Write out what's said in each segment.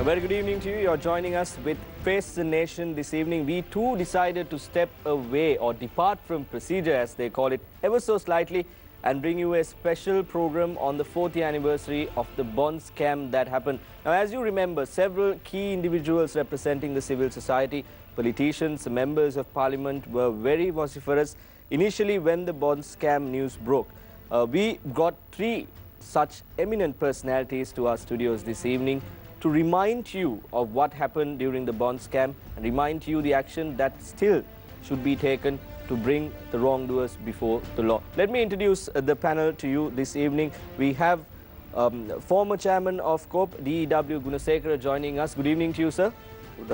very good evening to you. You're joining us with Face the Nation this evening. We too decided to step away or depart from procedure, as they call it, ever so slightly, and bring you a special program on the 4th anniversary of the bond scam that happened. Now, as you remember, several key individuals representing the civil society, politicians, members of parliament were very vociferous initially when the bond scam news broke. We got three such eminent personalities to our studios this evening to remind you of what happened during the bond scam and remind you the action that still should be taken to bring the wrongdoers before the law. Let me introduce the panel to you this evening. We have former chairman of COPE, D.W. Gunasekara, joining us. Good evening to you, sir.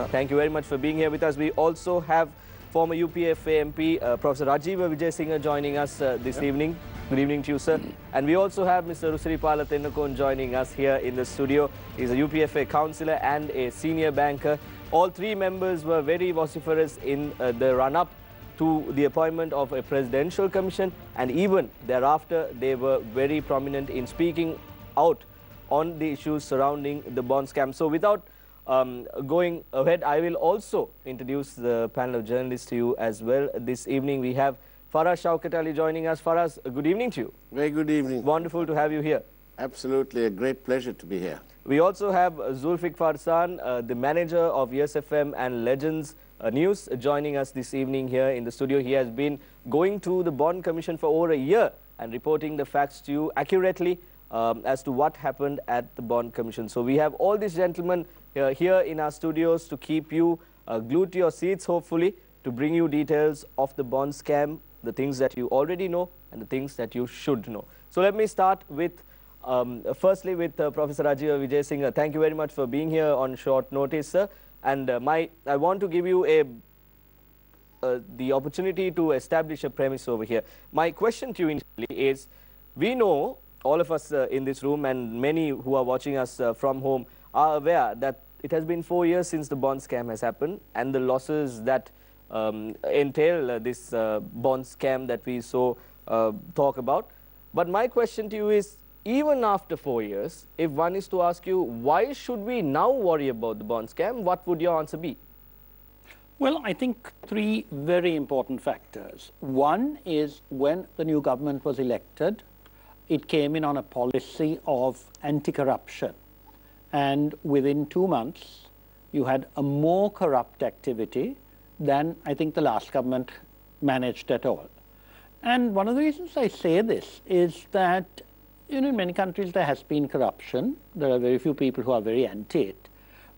Thank you very much for being here with us. We also have former UPFA MP, Professor Rajiva Vijayasinghe, joining us this evening. Good evening to you, sir. And we also have Mr. Rusiripala Tennakon joining us here in the studio. He's a UPFA councillor and a senior banker. All three members were very vociferous in the run-up to the appointment of a presidential commission, and even thereafter they were very prominent in speaking out on the issues surrounding the bond scam. So without going ahead, I will also introduce the panel of journalists to you as well. This evening we have Faraz Shaukat Ali joining us. Faraz, good evening to you. Very good evening. Wonderful to have you here. Absolutely, a great pleasure to be here. We also have Zulfikar Farsan, the manager of Yes FM and Legends News, joining us this evening here in the studio. He has been going through the Bond Commission for over a year and reporting the facts to you accurately as to what happened at the Bond Commission. So we have all these gentlemen here in our studios to keep you glued to your seats, hopefully, to bring you details of the bond scam, the things that you already know and the things that you should know. So let me start with, firstly with Professor Rajiva Vijayasinghe. Thank you very much for being here on short notice, sir. And I want to give you the opportunity to establish a premise over here. My question to you initially is, we know, all of us in this room and many who are watching us from home are aware that it has been 4 years since the bond scam has happened, and the losses that entail this bond scam that we talk about. But my question to you is, even after 4 years, if one is to ask you, why should we now worry about the bond scam, what would your answer be? Well, I think three very important factors. One is, when the new government was elected, it came in on a policy of anti-corruption. And within 2 months, you had a more corrupt activity than I think the last government managed at all. And one of the reasons I say this is that, you know, in many countries there has been corruption. There are very few people who are very anti it.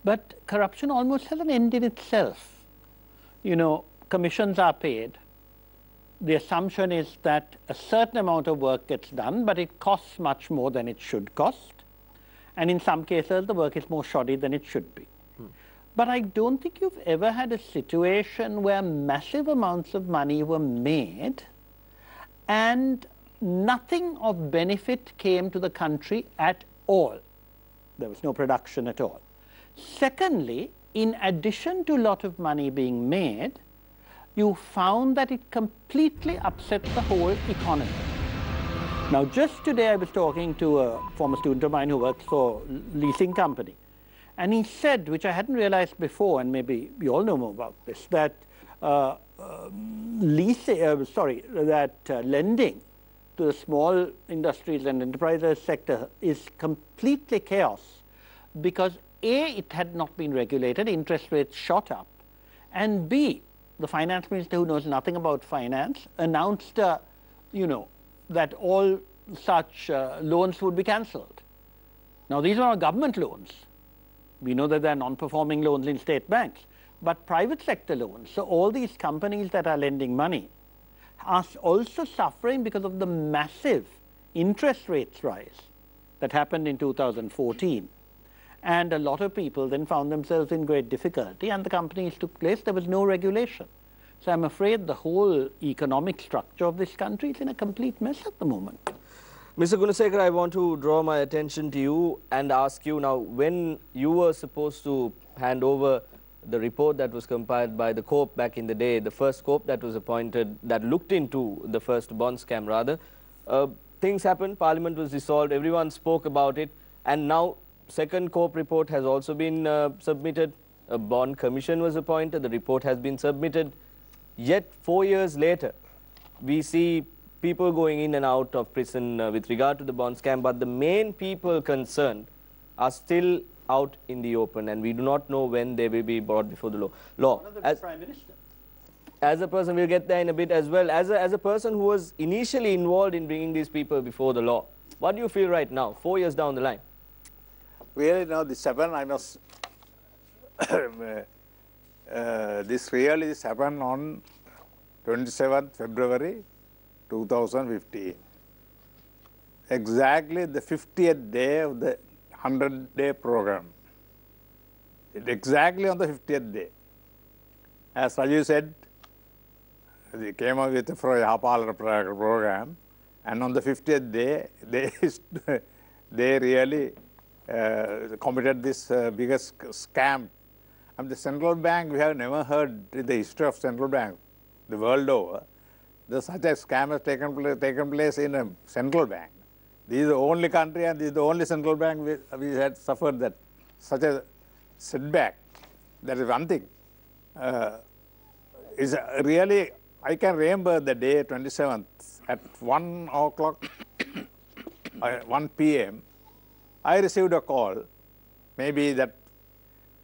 But corruption almost has an end in itself. You know, commissions are paid. The assumption is that a certain amount of work gets done, but it costs much more than it should cost. And in some cases, the work is more shoddy than it should be. But I don't think you've ever had a situation where massive amounts of money were made and nothing of benefit came to the country at all. There was no production at all. Secondly, in addition to a lot of money being made, you found that it completely upset the whole economy. Now, just today I was talking to a former student of mine who works for a leasing company. And he said, which I hadn't realized before, and maybe you all know more about this, that lending to the small industries and enterprises sector is completely chaos because A, it had not been regulated, interest rates shot up, and B, the finance minister, who knows nothing about finance, announced, that all such loans would be cancelled. Now, these are government loans. We know that there are non-performing loans in state banks, but private sector loans. So all these companies that are lending money are also suffering because of the massive interest rates rise that happened in 2014. And a lot of people then found themselves in great difficulty, and the companies took place. There was no regulation. So I'm afraid the whole economic structure of this country is in a complete mess at the moment. Mr. Gunasekara, I want to draw my attention to you and ask you now, when you were supposed to hand over the report that was compiled by the COPE back in the day, the first COPE that was appointed, that looked into the first bond scam rather, things happened, Parliament was dissolved, everyone spoke about it, and now second COPE report has also been submitted. A bond commission was appointed. The report has been submitted. Yet 4 years later, we see people going in and out of prison with regard to the bond scam, but the main people concerned are still out in the open, and we do not know when they will be brought before the law. One of them is Prime Minister. As a person, we'll get there in a bit as well. As a person who was initially involved in bringing these people before the law, what do you feel right now, 4 years down the line? Really, now this happened, I must, this happened on 27th February 2015. Exactly the 50th day of the 100-day program. Exactly on the 50th day. As Rajiv said, they came up with a half-hour program, and on the 50th day, they really committed this biggest scam. And the central bank, we have never heard in the history of central bank, the world over, such a scam has taken place in a central bank. This is the only country and this is the only central bank we had suffered that such a setback. That is one thing. Is really, I can remember the day 27th at 1 o'clock, 1 p.m. I received a call. Maybe that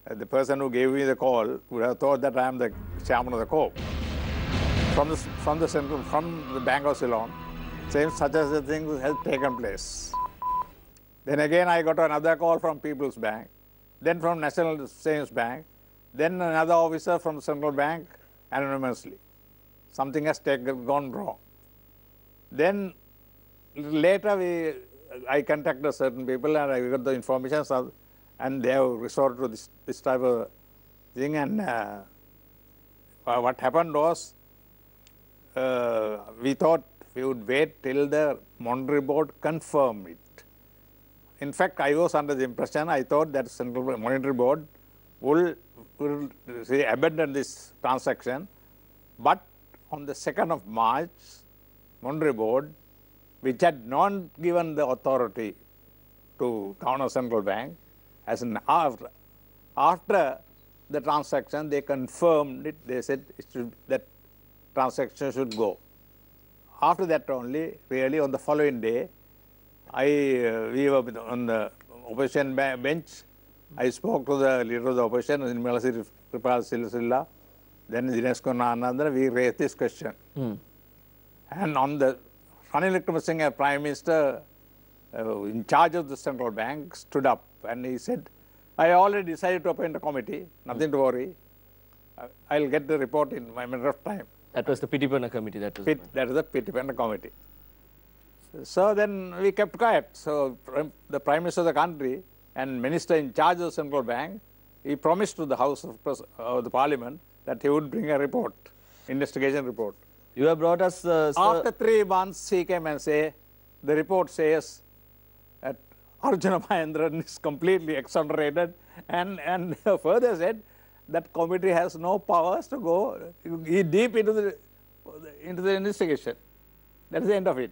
the person who gave me the call would have thought that I am the chairman of the COPE from the Bank of Ceylon, saying such as a thing has taken place. Then again I got another call from People's Bank, then from National Savings Bank, then another officer from the central bank anonymously. Something has gone wrong. Then later I contacted certain people and I got the information, and they have resorted to this type of thing. And what happened was, we thought we would wait till the monetary board confirmed it. In fact, I was under the impression, I thought that Central Monetary Board will abandon this transaction, but on the 2nd of March, Monetary Board, which had not given the authority to Governor Central Bank, as an after the transaction, they confirmed it. They said that transaction should go. After that only, really on the following day, we were on the opposition bench. I spoke to the leader of the opposition, Nirmala Silla, then Dinesh Kunanandra, we raised this question. And on the Ranil Wickremesinghe, Prime Minister, in charge of the central bank, stood up and he said, I already decided to appoint a committee, nothing to worry. I'll get the report in my matter of time. That was the Pitipana committee. That was the Pitipana committee. So then we kept quiet. So the Prime Minister of the country and Minister in charge of the central bank, he promised to the House of the Parliament that he would bring a report, investigation report. You have brought us... After 3 months, he came and said, the report says that Arjuna Mahendran is completely exonerated, and further said that committee has no powers to go deep into the investigation. That is the end of it.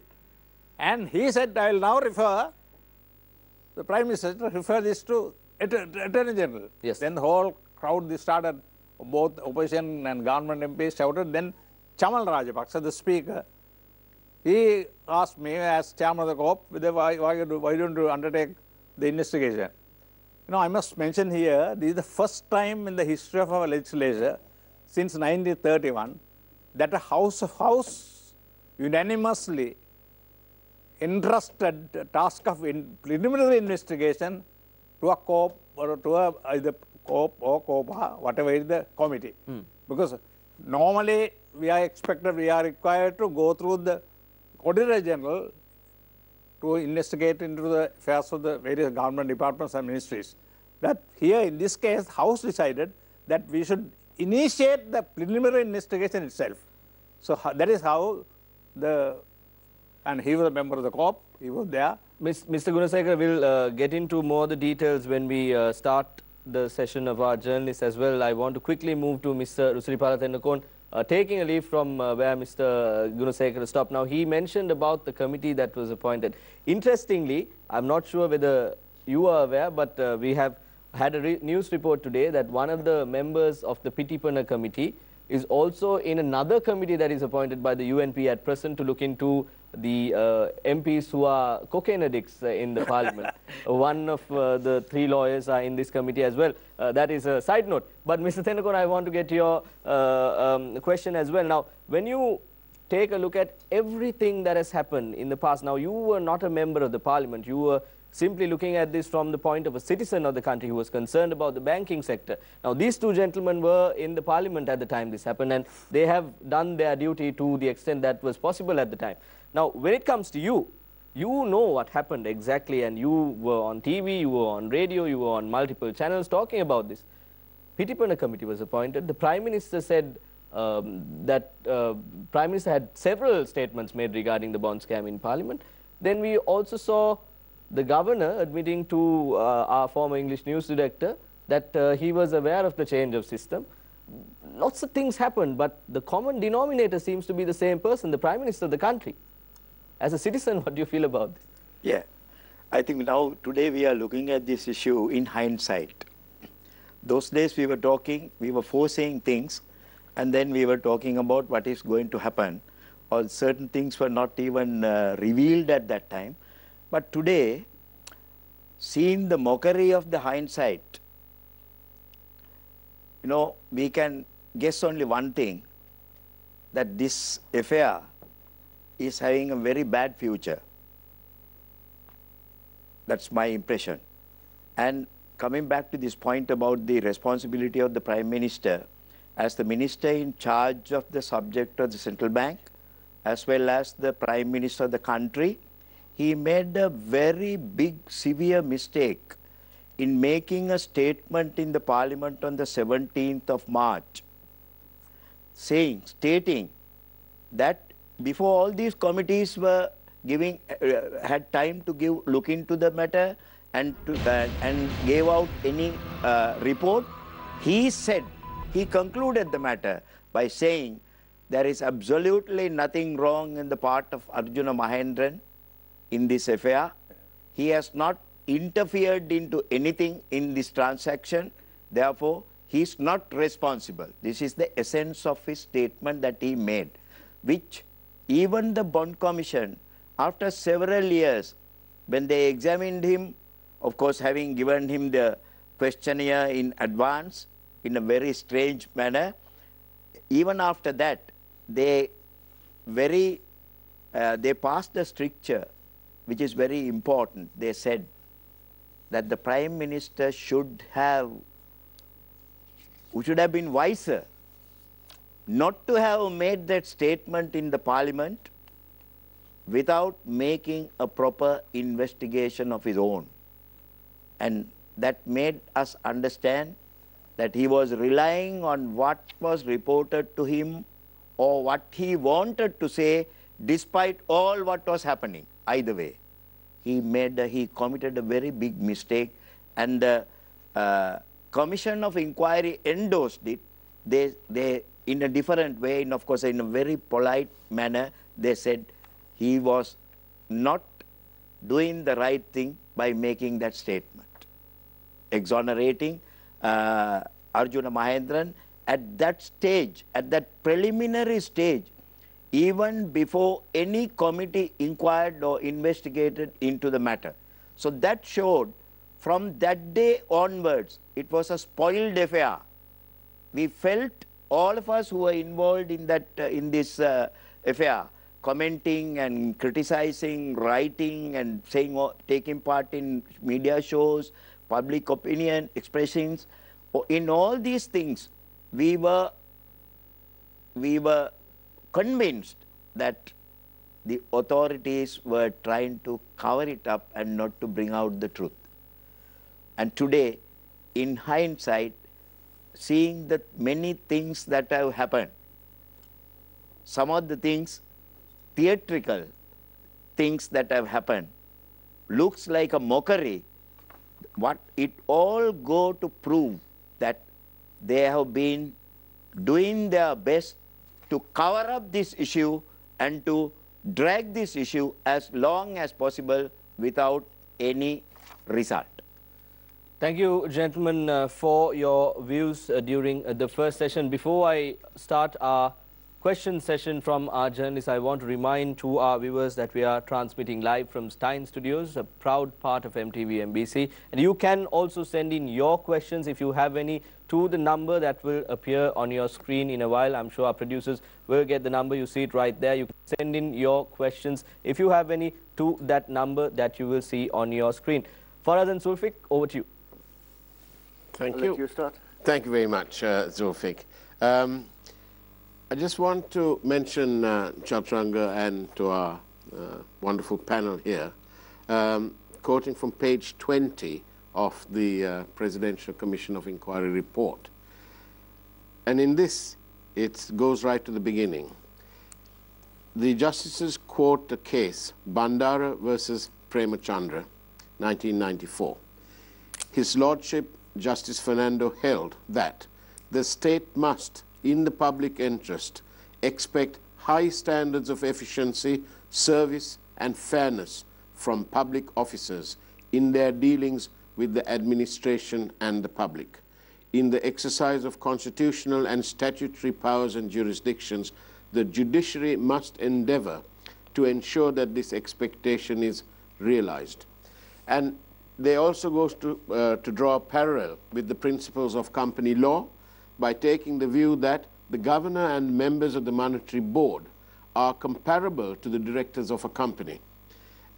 And he said, I will now refer, the Prime Minister, to refer this to Attorney General. Yes. Then the whole crowd started, both opposition and government MPs shouted. Then Chamal Rajapaksa, the Speaker, he asked me as Chairman of the COPE, why don't you undertake the investigation? You know, I must mention here, this is the first time in the history of our legislature, since 1931, that a House unanimously entrusted the task of preliminary investigation to a COPE or to either COPE or COPA, whatever is the committee. Because normally we are required to go through the Auditor General to investigate into the affairs of the various government departments and ministries. That here in this case, House decided that we should initiate the preliminary investigation itself. So that is how and he was a member of the COPE, he was there. Mr. Gunasekara will get into more the details when we start the session of our journalists as well. I want to quickly move to Mr. Rusiripala Tennakon, taking a leaf from where Mr. Gunasekara stopped. Now, he mentioned about the committee that was appointed. Interestingly, I'm not sure whether you are aware, but we have had a news report today that one of the members of the Pitipana committee is also in another committee that is appointed by the UNP at present to look into the MPs who are cocaine addicts in the parliament. One of the 3 lawyers are in this committee as well. That is a side note. But Mr. Thenakon, I want to get your question as well. Now, when you take a look at everything that has happened in the past, now you were not a member of the parliament, you were simply looking at this from the point of a citizen of the country who was concerned about the banking sector. Now, these 2 gentlemen were in the parliament at the time this happened, and they have done their duty to the extent that was possible at the time. Now, when it comes to you, you know what happened exactly, and you were on TV, you were on radio, you were on multiple channels talking about this. Pitipana committee was appointed. The Prime Minister said that Prime Minister had several statements made regarding the bond scam in Parliament. Then we also saw the Governor admitting to our former English news director that he was aware of the change of system. Lots of things happened, but the common denominator seems to be the same person, the Prime Minister of the country. As a citizen, what do you feel about this? Yeah, I think now today we are looking at this issue in hindsight. Those days we were talking, we were foreseeing things, and then we were talking about what is going to happen, or certain things were not even revealed at that time. But today, seeing the mockery of the hindsight, you know, we can guess only one thing, that this affair is having a very bad future. That's my impression. And coming back to this point about the responsibility of the Prime Minister, as the minister in charge of the subject of the central bank, as well as the Prime Minister of the country, he made a very big, severe mistake in making a statement in the Parliament on the 17th of March, stating that before all these committees were had time to look into the matter and gave out any report, he concluded the matter by saying there is absolutely nothing wrong in the part of Arjuna Mahendran in this affair. He has not interfered into anything in this transaction. Therefore, he is not responsible. This is the essence of his statement that he made, which even the Bond Commission, after several years, when they examined him, of course, having given him the questionnaire in advance in a very strange manner, even after that, they passed a stricture which is very important. They said that the Prime Minister should have been wiser not to have made that statement in the Parliament without making a proper investigation of his own. And that made us understand that he was relying on what was reported to him or what he wanted to say despite all what was happening. Either way, he committed a very big mistake, and the Commission of Inquiry endorsed it. They in a different way, and of course in a very polite manner, they said he was not doing the right thing by making that statement, exonerating Arjuna Mahendran at that stage, at that preliminary stage, even before any committee inquired or investigated into the matter. So that showed from that day onwards, it was a spoiled affair. We felt, all of us who were involved in that in this affair, commenting and criticizing, writing and saying, taking part in media shows, public opinion expressions, in all these things, we were convinced that the authorities were trying to cover it up and not to bring out the truth. And today, in hindsight, seeing the many things that have happened, some of the things, theatrical things that have happened, looks like a mockery. What it all go to prove that they have been doing their best to cover up this issue and to drag this issue as long as possible without any result. Thank you, gentlemen, for your views during the first session. Before I start our question session from our journalists, I want to remind to our viewers that we are transmitting live from Stein Studios, a proud part of MTV MBC. And you can also send in your questions, if you have any, to the number that will appear on your screen in a while. I'm sure our producers will get the number. You see it right there. You can send in your questions, if you have any, to that number that you will see on your screen. Farhad and Zulfiq, over to you. Thank I'll you. let you start. Thank you very much, Zulfiq. I just want to mention, Chaturanga, and to our wonderful panel here, quoting from page 20 of the Presidential Commission of Inquiry report. And in this, it goes right to the beginning. The justices quote the case, Bandara versus Premachandra, 1994. His Lordship, Justice Fernando, held that the state must, in the public interest, expect high standards of efficiency, service, and fairness from public officers in their dealings with the administration and the public. In the exercise of constitutional and statutory powers and jurisdictions, the judiciary must endeavor to ensure that this expectation is realized. And they also goes to draw a parallel with the principles of company law by taking the view that the governor and members of the monetary board are comparable to the directors of a company,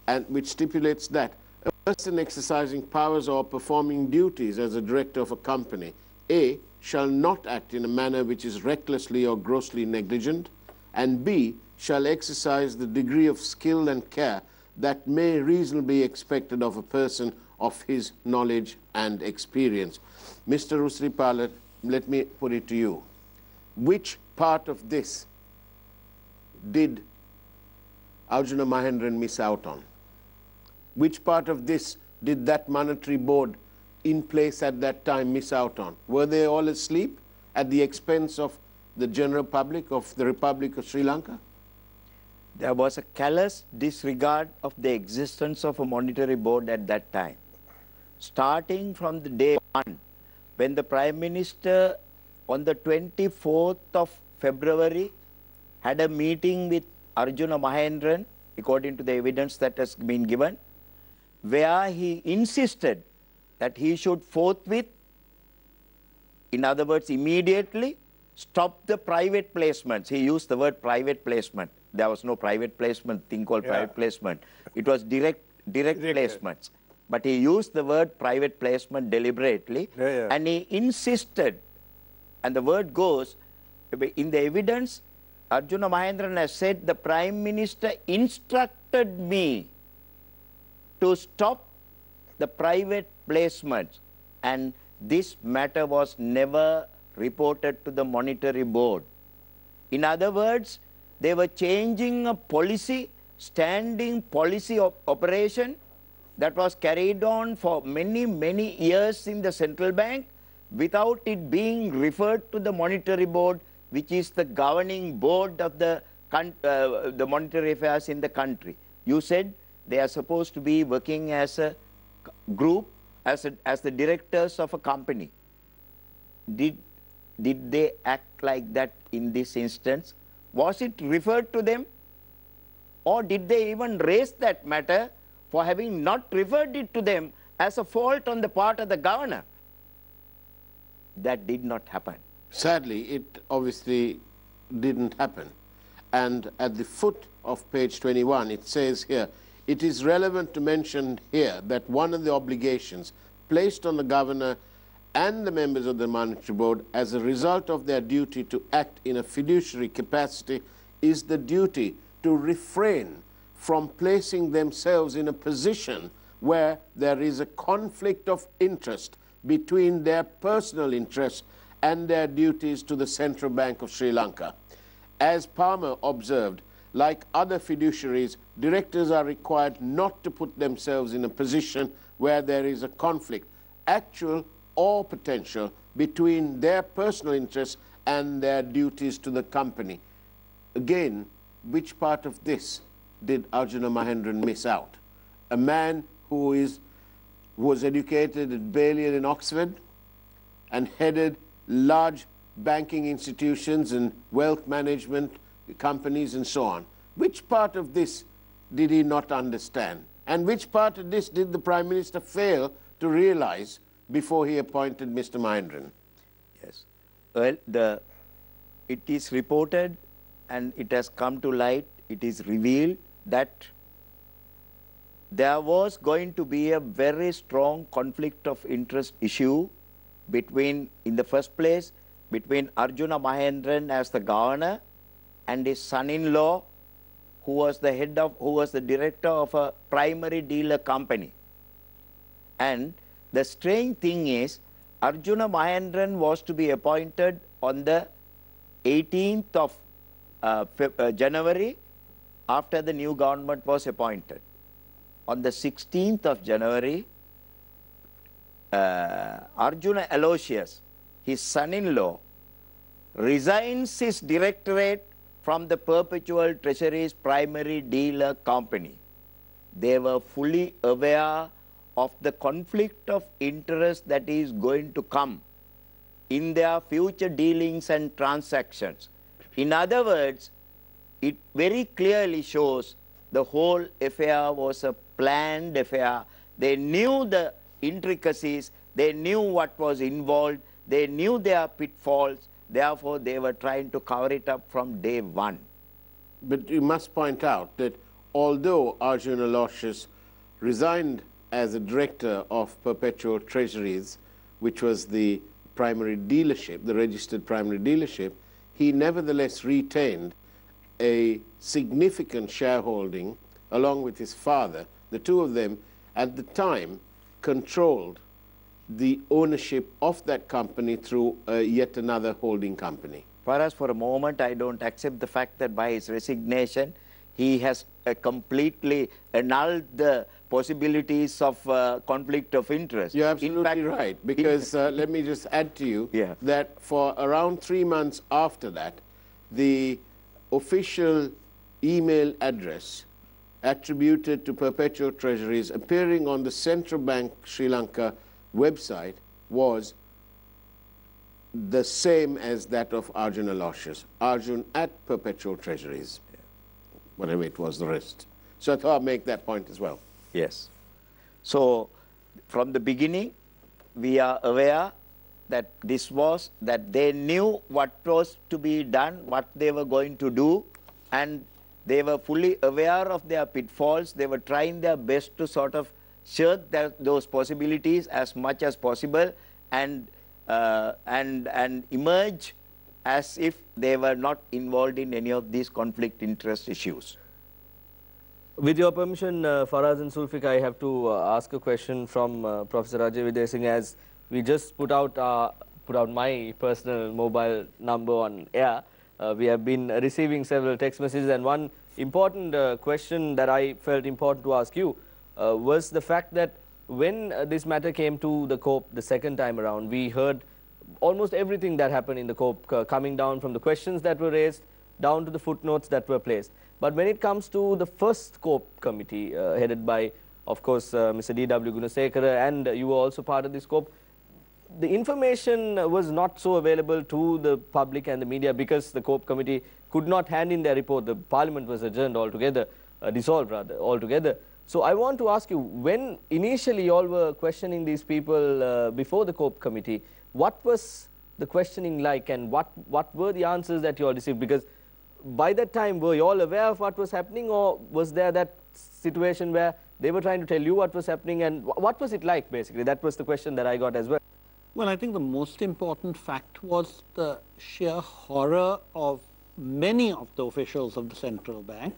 and which stipulates that a person exercising powers or performing duties as a director of a company, A, shall not act in a manner which is recklessly or grossly negligent, and B, shall exercise the degree of skill and care that may reasonably be expected of a person of his knowledge and experience. Mr. Rusripala, let me put it to you. Which part of this did Arjuna Mahendran miss out on? Which part of this did that monetary board in place at that time miss out on? Were they all asleep at the expense of the general public of the Republic of Sri Lanka? There was a callous disregard of the existence of a monetary board at that time. Starting from the day one, when the Prime Minister on the 24th of February had a meeting with Arjuna Mahendran, according to the evidence that has been given, where he insisted that he should forthwith, in other words, immediately, stop the private placements. He used the word private placement. There was no private placement thing called private placement. It was direct placements. But he used the word private placement deliberately, and he insisted, and the word goes, in the evidence, Arjuna Mahendran has said, the Prime Minister instructed me to stop the private placements, and this matter was never reported to the monetary board. In other words, they were changing a policy, standing policy operation that was carried on for many, many years in the central bank without it being referred to the monetary board, which is the governing board of the monetary affairs in the country. You said they are supposed to be working as a group, as the directors of a company. Did they act like that in this instance? Was it referred to them? Or did they even raise that matter for having not referred it to them as a fault on the part of the governor? That did not happen. Sadly, it obviously didn't happen. And at the foot of page 21, it says here, it is relevant to mention here that one of the obligations placed on the governor and the members of the monetary board as a result of their duty to act in a fiduciary capacity is the duty to refrain from placing themselves in a position where there is a conflict of interest between their personal interests and their duties to the Central Bank of Sri Lanka. As Palmer observed, like other fiduciaries, directors are required not to put themselves in a position where there is a conflict, actual or potential, between their personal interests and their duties to the company. Again, which part of this did Arjuna Mahendran miss out? A man who is was educated at Balliol in Oxford and headed large banking institutions and wealth management companies and so on. Which part of this did he not understand? And which part of this did the Prime Minister fail to realize before he appointed Mr. Mahendran? Yes. Well, it is reported and it has come to light, it is revealed that there was going to be a very strong conflict of interest issue between, in the first place, between Arjuna Mahendran as the governor and his son-in-law, who was the director of a primary dealer company. And the strange thing is, Arjuna Mahendran was to be appointed on the 18th of January after the new government was appointed. On the 16th of January, Arjuna Aloysius, his son-in-law, resigns his directorate from the Perpetual Treasury's primary dealer company. They were fully aware of the conflict of interest that is going to come in their future dealings and transactions. In other words, it very clearly shows the whole affair was a planned affair. They knew the intricacies, they knew what was involved, they knew their pitfalls, therefore they were trying to cover it up from day one. But you must point out that although Arjuna Aloysius resigned as a director of Perpetual Treasuries, which was the primary dealership, the registered primary dealership, he nevertheless retained a significant shareholding along with his father. The two of them at the time controlled the ownership of that company through yet another holding company. Whereas for a moment I don't accept the fact that by his resignation he has completely annulled the possibilities of conflict of interest. You're absolutely right, because let me just add to you that for around 3 months after that, the official email address attributed to Perpetual Treasuries appearing on the Central Bank Sri Lanka website was the same as that of Arjun Aloysius, Arjun at Perpetual Treasuries, whatever it was, the rest. So I thought I'd make that point as well. Yes. So from the beginning, we are aware that that they knew what was to be done, what they were going to do, and they were fully aware of their pitfalls. They were trying their best to sort of shirk those possibilities as much as possible and emerge as if they were not involved in any of these conflict interest issues. With your permission, Faraz and Sulfik, I have to ask a question from Professor Ajay Vidya Singh. As we just put out my personal mobile number on air, we have been receiving several text messages, and one important question that I felt important to ask you was the fact that when this matter came to the COPE the second time around, we heard almost everything that happened in the COPE coming down from the questions that were raised down to the footnotes that were placed. But when it comes to the first COPE committee headed by, of course, Mr. D.W. Gunasekara, and you were also part of this COPE, the information was not so available to the public and the media because the COPE committee could not hand in their report. The parliament was adjourned altogether, dissolved rather altogether. So I want to ask you, when initially you all were questioning these people before the COPE committee, what was the questioning like, and what were the answers that you all received? Because by that time, were you all aware of what was happening, or was there that situation where they were trying to tell you what was happening, and what was it like, basically? That was the question that I got as well. Well, I think the most important fact was the sheer horror of many of the officials of the central bank.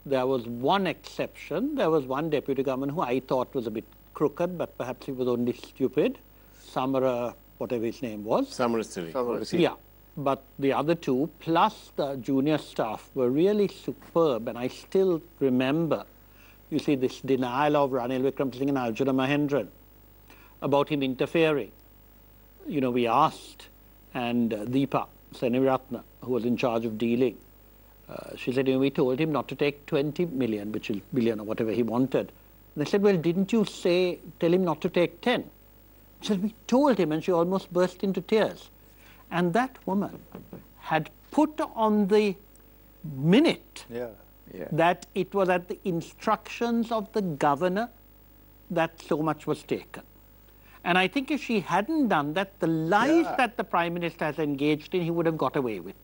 There was one exception. There was one deputy governor who I thought was a bit crooked, but perhaps he was only stupid. Samara, whatever his name was. Samarasiri. Yeah. But the other two, plus the junior staff, were really superb. And I still remember, you see, this denial of Ranil Wickremesinghe and Arjuna Mahendran about him interfering. You know, we asked, and Deepa Seniviratna, who was in charge of dealing, she said, you know, we told him not to take 20 million, which is billion or whatever he wanted. They said, well, didn't you tell him not to take 10? She said, we told him, and she almost burst into tears. And that woman had put on the minute that it was at the instructions of the governor that so much was taken. And I think if she hadn't done that, the lies that the Prime Minister has engaged in, he would have got away with.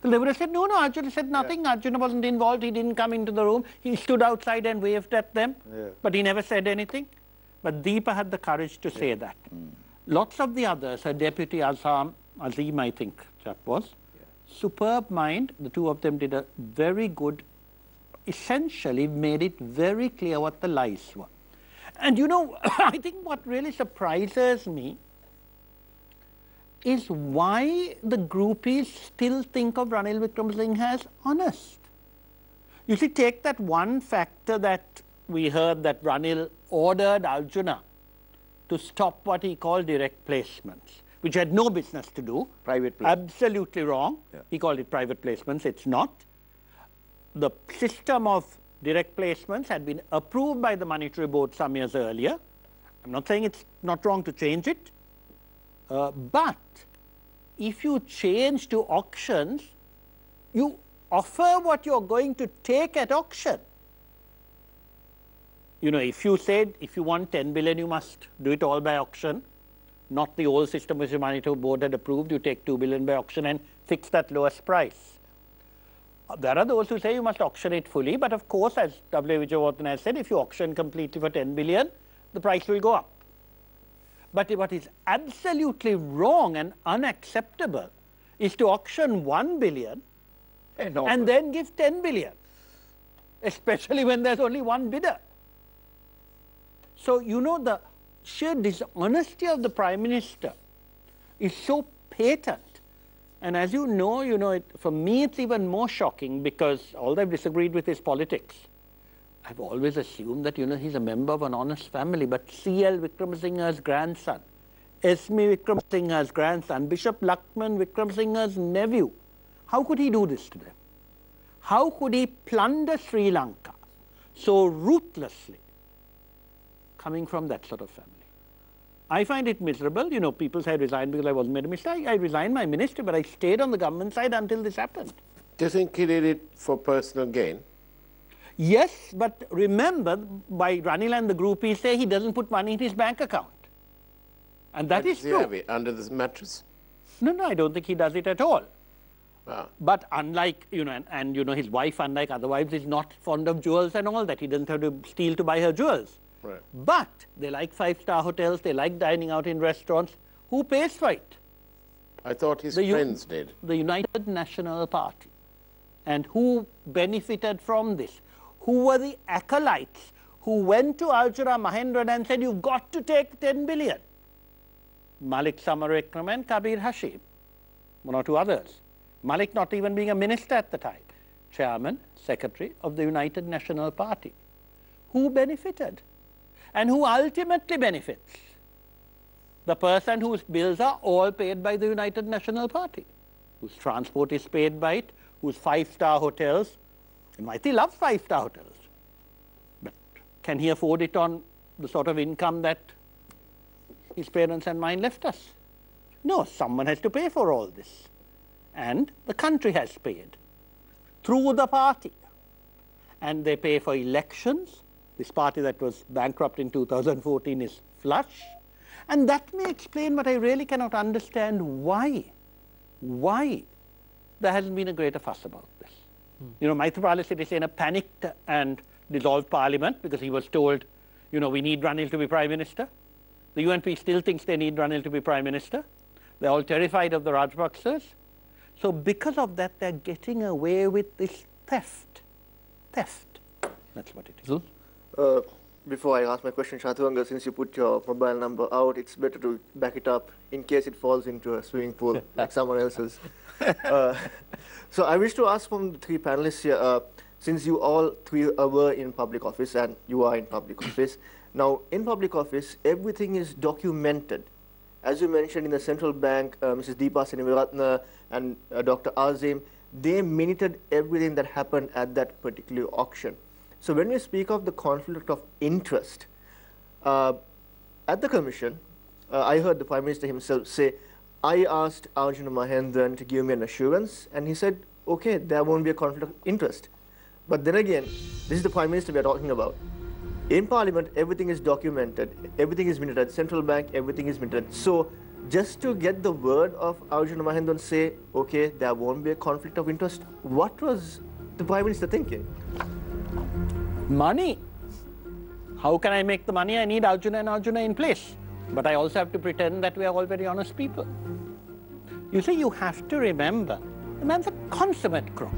Well, they would have said, no, Arjuna said nothing. Arjuna wasn't involved. He didn't come into the room. He stood outside and waved at them, but he never said anything. But Deepa had the courage to say that. Lots of the others, her deputy Azim, I think chap was, superb mind. The two of them did a very good, essentially made it very clear what the lies were. And you know, I think what really surprises me is why the groupies still think of Ranil Wickremesinghe as honest. You see, take that one factor that we heard, that Ranil ordered Arjuna to stop what he called direct placements, which had no business to do. Private placements. Absolutely wrong. He called it private placements. It's not. The system of direct placements had been approved by the Monetary Board some years earlier. I'm not saying it's not wrong to change it. But if you change to auctions, you offer what you're going to take at auction. You know, if you said, if you want 10 billion, you must do it all by auction, not the old system which the Monetary Board had approved. You take 2 billion by auction and fix that lowest price. There are those who say you must auction it fully, but of course, as W. Vijayawardena has said, if you auction completely for 10 billion, the price will go up. But what is absolutely wrong and unacceptable is to auction 1 billion and then give 10 billion, especially when there's only one bidder. So, you know, the sheer dishonesty of the Prime Minister is so patent. And as you know, for me it's even more shocking because although I've disagreed with his politics, I've always assumed that, he's a member of an honest family. But C.L. Wickremesinghe's grandson, Esme Wickremesinghe's grandson, Bishop Lakshman Wickremesinghe's nephew, how could he do this to them? How could he plunder Sri Lanka so ruthlessly, coming from that sort of family? I find it miserable. You know, people say I resigned because I wasn't made a mistake. I resigned my ministry, but I stayed on the government side until this happened. Do you think he did it for personal gain? Yes, but remember, by Ranil and the groupies say he doesn't put money in his bank account. And that is true. Have it under the mattress? No, I don't think he does it at all. Wow. But unlike, his wife, unlike other wives, is not fond of jewels and all that. He doesn't have to steal to buy her jewels. Right. But they like five-star hotels, they like dining out in restaurants. Who pays for it? I thought his friends did. The United National Party. And who benefited from this? Who were the acolytes who went to Arjuna Mahendran and said, you've got to take 10 billion? Malik Samarekram and Kabir Hashim, one or two others. Malik not even being a minister at the time, chairman, secretary of the United National Party. Who benefited? And who ultimately benefits? The person whose bills are all paid by the United National Party, whose transport is paid by it, whose five-star hotels, and Maiti loves five-star hotels. But can he afford it on the sort of income that his parents and mine left us? No, someone has to pay for all this. And the country has paid through the party. And they pay for elections. This party that was bankrupt in 2014 is flush. And that may explain what I really cannot understand, why there hasn't been a greater fuss about this. You know, Maithripala Sirisena panicked and dissolved parliament because he was told, we need Ranil to be prime minister. The UNP still thinks they need Ranil to be prime minister. They're all terrified of the Rajapaksas. So because of that, they're getting away with this theft. That's what it is. Before I ask my question, Shaturanga, since you put your mobile number out, it's better to back it up in case it falls into a swimming pool like someone else's. So I wish to ask from the three panelists here, since you all three were in public office and you are in public office, now in public office, everything is documented. As you mentioned in the central bank, Mrs. Deepa Senivaratna and Dr. Azim, they minuted everything that happened at that particular auction. So when we speak of the conflict of interest, at the commission, I heard the Prime Minister himself say, I asked Arjuna Mahendran to give me an assurance, and he said, okay, there won't be a conflict of interest. But then again, this is the Prime Minister we are talking about. In Parliament, everything is documented, everything is minted at Central Bank, everything is minted. So just to get the word of Arjuna Mahendran say, okay, there won't be a conflict of interest, what was the Prime Minister thinking? Money. How can I make the money? I need Arjuna and Arjuna in place. But I also have to pretend that we are all very honest people. You see, you have to remember, the man's a consummate crook.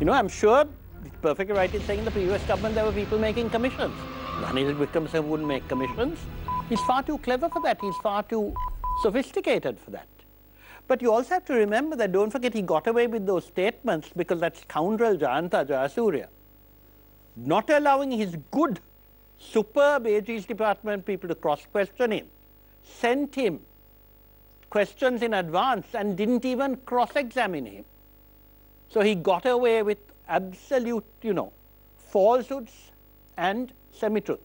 You know, I'm sure he's perfectly right in saying in the previous government there were people making commissions. Ranil Wickremesinghe wouldn't make commissions. He's far too clever for that. He's far too sophisticated for that. But you also have to remember that, don't forget, he got away with those statements because that scoundrel Jayanta Jayasuriya, not allowing his good, superb AG's department people to cross-question him, sent him questions in advance and didn't even cross-examine him. So he got away with absolute, falsehoods and semi-truths.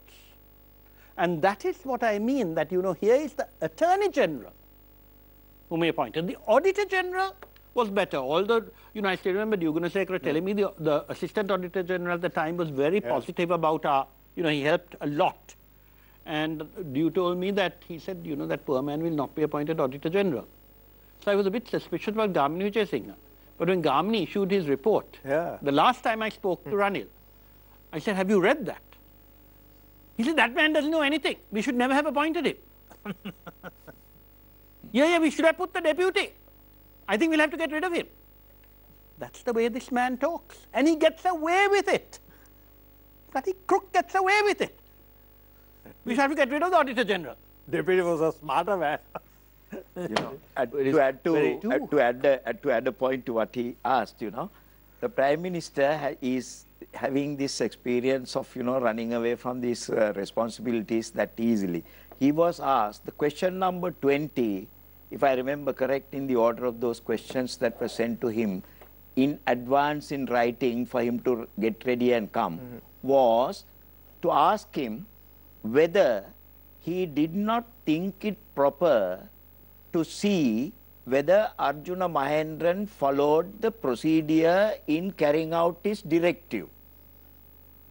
And that is what I mean, that, here is the Attorney General whom he appointed. The Auditor General was better, although, I still remember Gunasekara telling me the Assistant Auditor General at the time was very positive about our, he helped a lot. And you told me that he said, that poor man will not be appointed Auditor General. So I was a bit suspicious about Gamini Vijayasinghe. But when Gamini issued his report, the last time I spoke to Ranil, I said, have you read that? He said, that man doesn't know anything. We should never have appointed him. Yeah, we should have put the deputy. I think we'll have to get rid of him. That's the way this man talks. And he gets away with it. Bloody crook gets away with it. We should have to get rid of the Auditor General. Deputy was a smarter man. To add a point to what he asked, the Prime Minister is having this experience of, running away from these responsibilities that easily. He was asked the question number 20, if I remember correct, in the order of those questions that were sent to him in advance in writing for him to get ready and come, was to ask him whether he did not think it proper to see whether Arjuna Mahendran followed the procedure in carrying out his directive.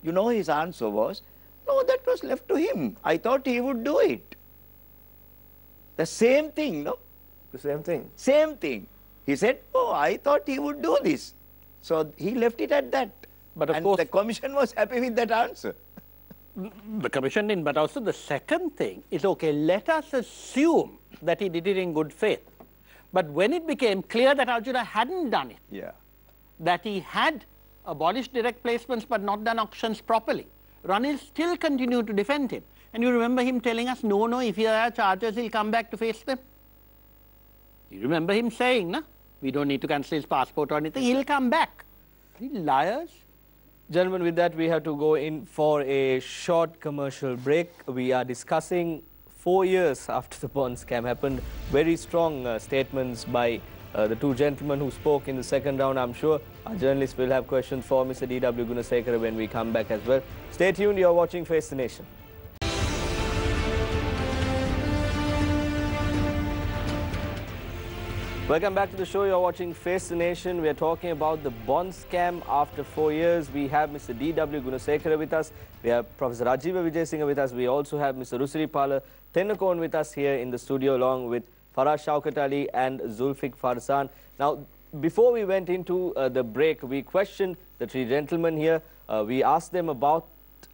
His answer was, no, that was left to him. I thought he would do it. The same thing, no? The same thing. Same thing. He said, oh, I thought he would do this. So he left it at that. But of course, the Commission was happy with that answer. The Commission didn't, but also the second thing is, okay, let us assume that he did it in good faith. But when it became clear that Arjuna hadn't done it, that he had abolished direct placements but not done auctions properly, Ranil still continued to defend him. And you remember him telling us, no, if there are charges, he'll come back to face them. You remember him saying, no, we don't need to cancel his passport or anything, he'll come back. Liars. Gentlemen, with that, we have to go in for a short commercial break. We are discussing 4 years after the bond scam happened. Very strong statements by the two gentlemen who spoke in the second round. I'm sure our journalists will have questions for Mr. D.W. Gunasekara when we come back as well. Stay tuned. You're watching Face the Nation. Welcome back to the show. You're watching Face the Nation. We are talking about the bond scam after 4 years. We have Mr. D.W. Gunasekara with us. We have Professor Rajiva Vijayasinghe with us. We also have Mr. Rusiripala Tennakon with us here in the studio, along with Farah Shaukat Ali and Zulfiq Farsan. Now, before we went into the break, we questioned the three gentlemen here. We asked them about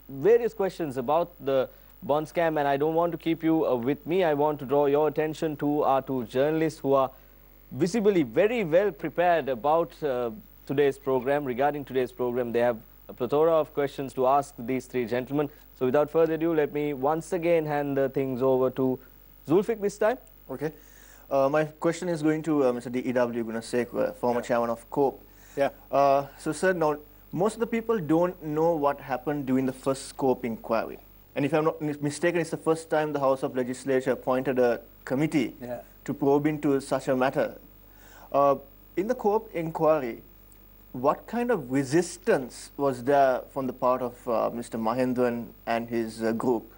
various questions about the bond scam, and I don't want to keep you with me. I want to draw your attention to our two journalists who are visibly very well prepared about today's program. Regarding today's program, they have a plethora of questions to ask these three gentlemen. So without further ado, let me once again hand things over to Zulfiq this time. Okay. My question is going to Mr. D.W. Gunasekara, former chairman of COPE. So, sir, now, most of the people don't know what happened during the first COPE inquiry. And if I'm not mistaken, it's the first time the House of Legislature appointed a committee to probe into such a matter. In the COPE inquiry, what kind of resistance was there from the part of Mr. Mahendran and his group?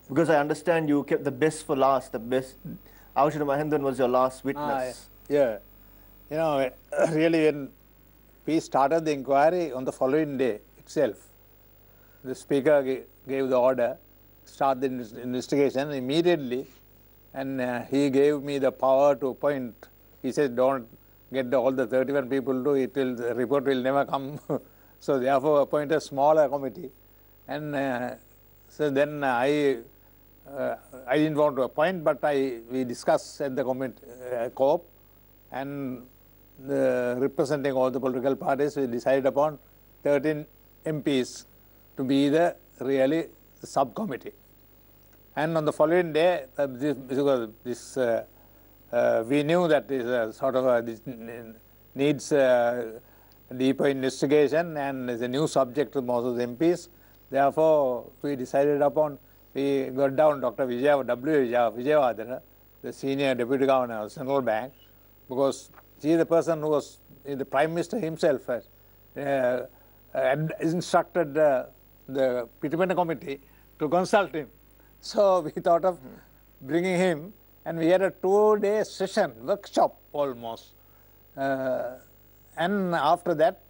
Because I understand you kept the best for last, the best. Aushita Mahendran was your last witness. Yeah. You know, really when we started the inquiry on the following day itself, the speaker gave the order, start the investigation immediately, and he gave me the power to appoint. He said, don't get all the 31 people to, the report will never come. So therefore appoint a smaller committee. And so then I didn't want to appoint, but we discussed at the COP, and representing all the political parties, we decided upon 13 MPs to be the subcommittee. And on the following day, we knew that this needs deeper investigation and is a new subject to most of the MPs. Therefore, we decided upon, we got down Dr. Vijayawardena, the senior deputy governor of the Central Bank, because she is the person who was, the Prime Minister himself has instructed the Pitmana committee to consult him. So we thought of bringing him, and we had a 2-day session, workshop almost. And after that,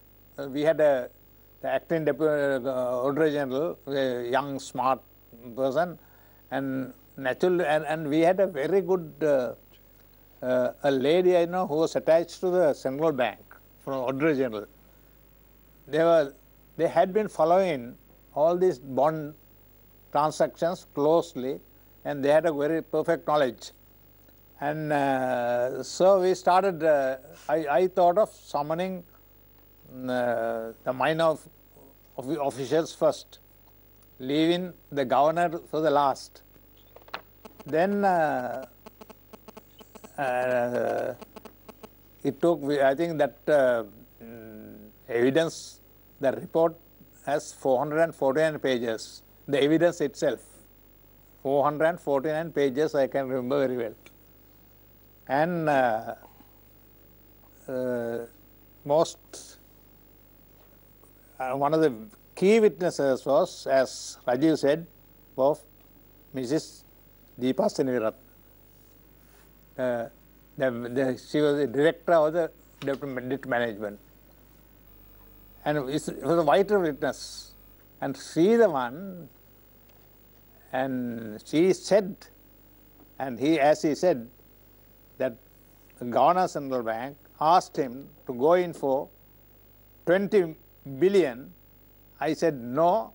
we had the acting deputy Auditor General, a young, smart person, and and we had a very good a lady I know who was attached to the Central Bank from Auditor General. They had been following all these bond transactions closely, and they had a very perfect knowledge. And so we started, I thought of summoning the minor officials first, leaving the governor for the last. Then it took, I think that evidence, the report has 449 pages. The evidence itself, 449 pages, I can remember very well. And one of the key witnesses was, as Rajiv said, of Mrs. Deepa Seniviratne. She was the director of the debt management. And it was a vital witness. And she the one, and she said, and as he said, that the Governor Central Bank asked him to go in for 20 billion. I said no,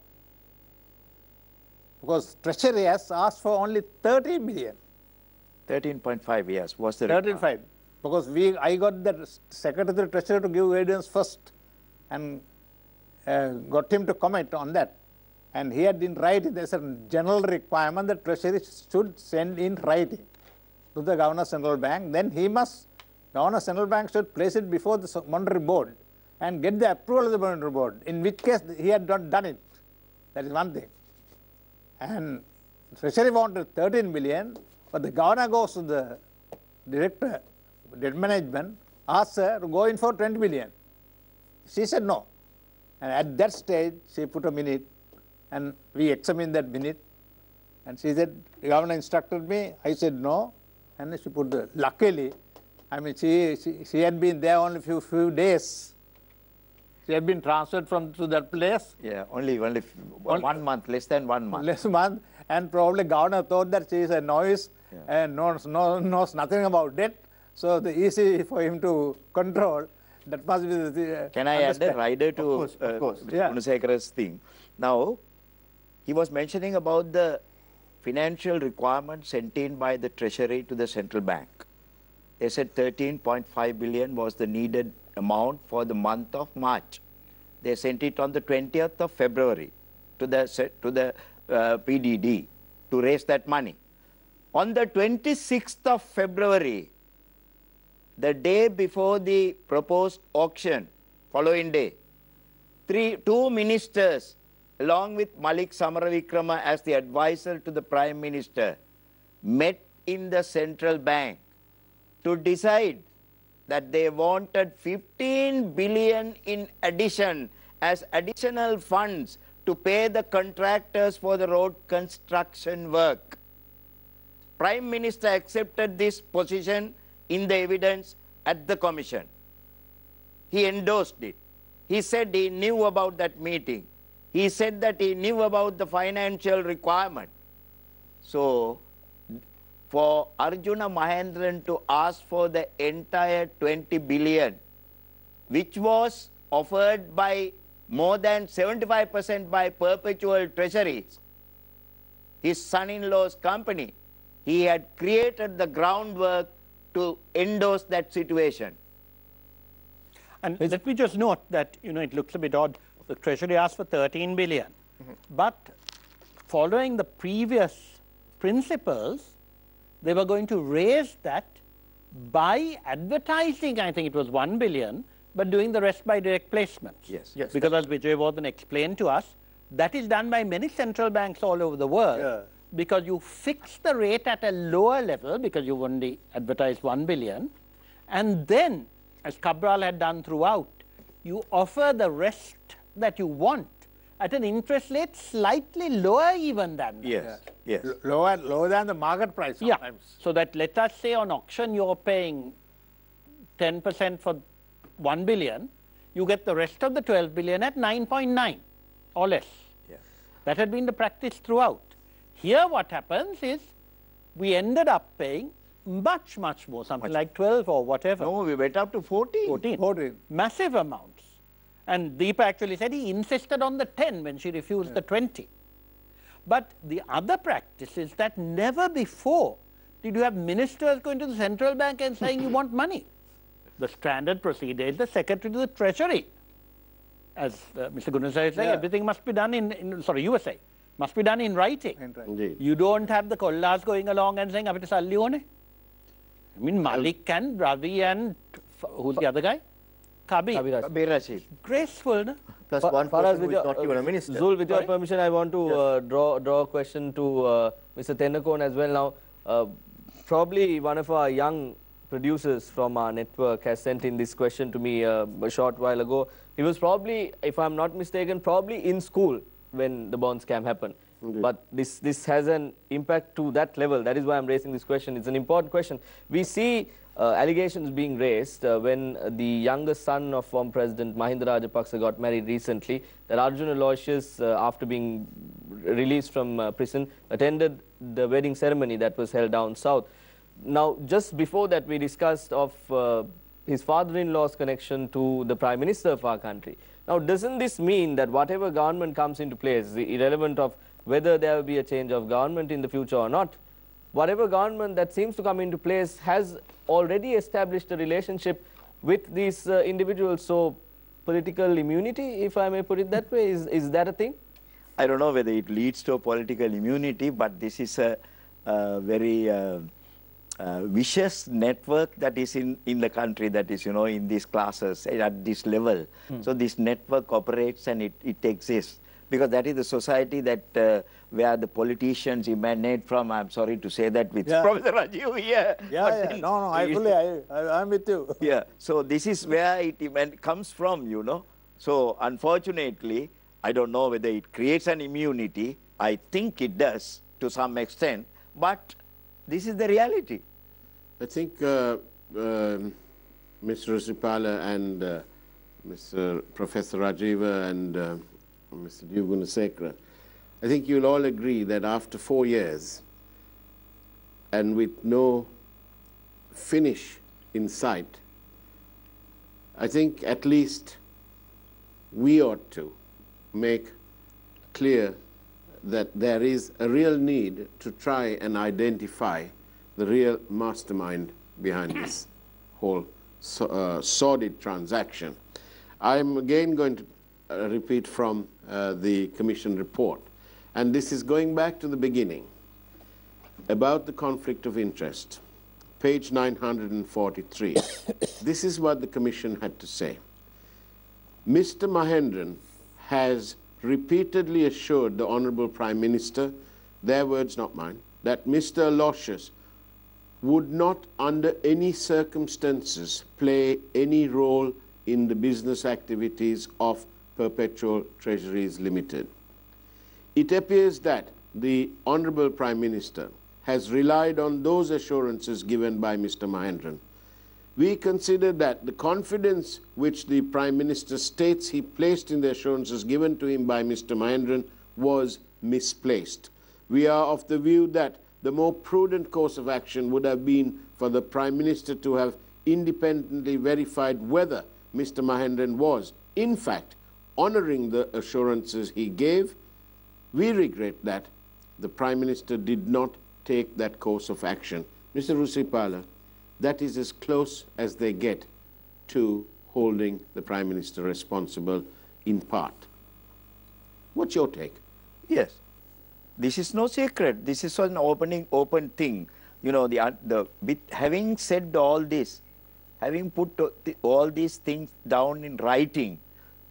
because Treasury has asked for only 30 billion. 13.5 years was the 13.5, because I got the Secretary of the Treasury to give evidence first, and got him to comment on that. And he had in writing, there's a general requirement that Treasury should send in writing to the Governor Central Bank. Then Governor Central Bank should place it before the Monetary Board and get the approval of the Monetary Board, in which case he had not done it. That is one thing. And Treasury wanted 13 billion, but the Governor goes to the Director, Debt Management, asks her to go in for 20 billion. She said no. And at that stage, she put a minute, and we examined that minute. And she said, the Governor instructed me. I said no. And she put the, luckily, I mean, she had been there only few days. She had been transferred to that place. Yeah, only 1 month, less than 1 month. Less month, and probably Governor thought that she is a novice and knows nothing about debt. So the easy for him to control. That must be the Can I add a rider to Gunasekara's thing? Now, he was mentioning about the financial requirements sent in by the Treasury to the Central Bank. They said 13.5 billion was the needed amount for the month of March. They sent it on the 20th of February to the PDD to raise that money. On the 26th of February, the day before the proposed auction, following day, two ministers, along with Malik Samaravikrama as the advisor to the Prime Minister, met in the Central Bank to decide that they wanted 15 billion in addition as additional funds to pay the contractors for the road construction work. Prime Minister accepted this position in the evidence at the commission. He endorsed it. He said he knew about that meeting. He said that he knew about the financial requirement. So, for Arjuna Mahendran to ask for the entire 20 billion, which was offered by more than 75% by Perpetual Treasuries, his son-in-law's company, he had created the groundwork to endorse that situation. And let me just note that, it looks a bit odd. The Treasury asked for 13 billion. But following the previous principles, they were going to raise that by advertising, I think it was 1 billion, but doing the rest by direct placements. Yes. Yes. Because as Vijay Vardhan explained to us, that is done by many central banks all over the world. Because you fix the rate at a lower level because you've only advertised 1 billion. And then, as Cabral had done throughout, you offer the rest that you want at an interest rate slightly lower even than that. Yes, yes. Lower than the market price sometimes. Yeah. So that let us say on auction you're paying 10% for 1 billion, you get the rest of the 12 billion at 9.9 or less. Yes. That had been the practice throughout. Here what happens is we ended up paying much, much more, something like 12 or whatever. No, we went up to 14. 14. Massive amounts. And Deepa actually said he insisted on the 10 when she refused the 20. But the other practice is that never before did you have ministers going to the central bank and saying you want money. The standard procedure is the Secretary to the Treasury. As Mr. Gunneswamy said, everything must be done you were saying, must be done in writing. Indeed. You don't have the Kollas going along and saying, "Apita salli one." I mean, Malik and Ravi and who's the other guy? Kabir. Graceful, no? Plus one person who is not even a minister. Zul, with your permission, I want to draw a question to Mr. Tennakon as well now. Probably one of our young producers from our network has sent in this question to me a short while ago. He was probably, if I'm not mistaken, probably in school when the bond scam happened. Indeed. But this has an impact to that level. That is why I'm raising this question. It's an important question. We see allegations being raised when the youngest son of former President Mahinda Rajapaksa got married recently, that Arjuna Aloysius, after being released from prison, attended the wedding ceremony that was held down south. Now, just before that, we discussed of his father-in-law's connection to the Prime Minister of our country. Now, doesn't this mean that whatever government comes into place, irrelevant of whether there will be a change of government in the future or not, whatever government that seems to come into place has already established a relationship with these individuals? So, political immunity, if I may put it that way, is that a thing? I don't know whether it leads to a political immunity, but this is a very vicious network that is in the country, that is, in these classes at this level. So this network operates and it exists, because that is the society that where the politicians emanate from. I'm sorry to say that with Professor Rajiv here. I'm with you. Yeah, so this is where it comes from, So unfortunately, I don't know whether it creates an immunity. I think it does to some extent, but this is the reality. I think Mr. Risipala and Mr. Professor Rajiva and Mr. Gunasekara, I think you'll all agree that after 4 years and with no finish in sight, I think at least we ought to make clear that there is a real need to try and identify the real mastermind behind this whole sordid transaction. I'm again going to repeat from the Commission report, and this is going back to the beginning, about the conflict of interest, page 943. This is what the Commission had to say. Mr. Mahendran has repeatedly assured the Honourable Prime Minister, their words not mine, that Mr. Aloysius would not under any circumstances play any role in the business activities of Perpetual Treasuries Limited. It appears that the Honourable Prime Minister has relied on those assurances given by Mr. Mahendran. We consider that the confidence which the Prime Minister states he placed in the assurances given to him by Mr. Mahendran was misplaced. We are of the view that the more prudent course of action would have been for the Prime Minister to have independently verified whether Mr. Mahendran was, in fact, honouring the assurances he gave. We regret that the Prime Minister did not take that course of action. Mr. Rusipala, that is as close as they get to holding the Prime Minister responsible in part. What's your take? Yes. This is no secret. This is an open thing. You know, having said all this, having put all these things down in writing,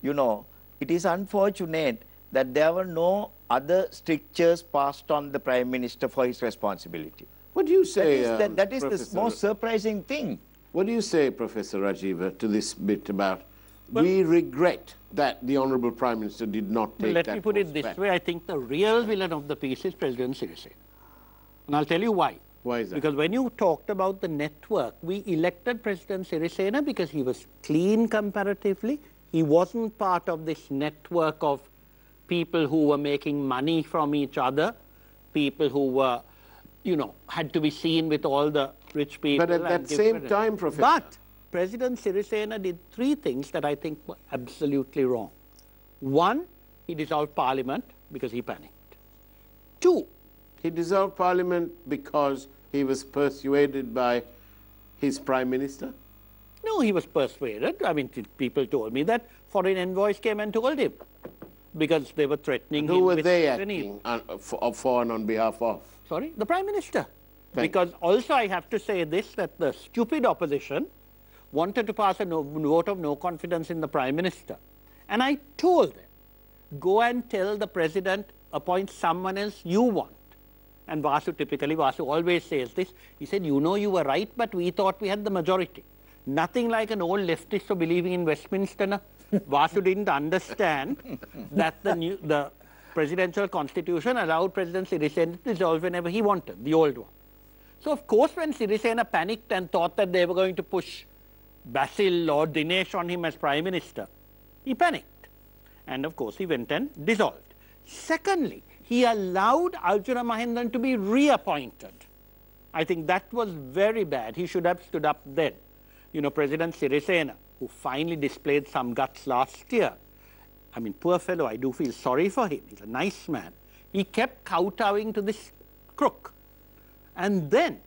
you know, it is unfortunate that there were no other strictures passed on the Prime Minister for his responsibility. What do you say, that is the most surprising thing. What do you say, Professor Rajiva, to this bit about we regret that the Honourable Prime Minister did not take that. Let me put it this way. I think the real villain of the piece is President Sirisena. And I'll tell you why. Why is that? Because when you talked about the network, we elected President Sirisena because he was clean comparatively. He wasn't part of this network of people who were making money from each other, people who were, you know, had to be seen with all the rich people. But at that same time, Professor... But President Sirisena did three things that I think were absolutely wrong. One, he dissolved Parliament because he panicked. Two, he dissolved Parliament because he was persuaded by his Prime Minister? No, he was persuaded. I mean, people told me that foreign envoys came and told him because they were threatening him. Who were they acting for and on behalf of? Sorry, the Prime Minister. Because also I have to say this, that the stupid opposition wanted to pass a vote of no confidence in the Prime Minister. And I told them, go and tell the President, appoint someone else you want. And Vasu always says this. He said, you know, you were right, but we thought we had the majority. Nothing like an old leftist for believing in Westminster. No? Vasu didn't understand that the presidential constitution allowed President Sirisena to dissolve whenever he wanted, the old one. So, of course, when Sirisena panicked and thought that they were going to push Basil or Dinesh on him as Prime Minister, he panicked. And, of course, he went and dissolved. Secondly, he allowed Arjuna Mahendran to be reappointed. I think that was very bad. He should have stood up then. You know, President Sirisena, who finally displayed some guts last year, I mean, poor fellow, I do feel sorry for him. He's a nice man. He kept kowtowing to this crook. And then,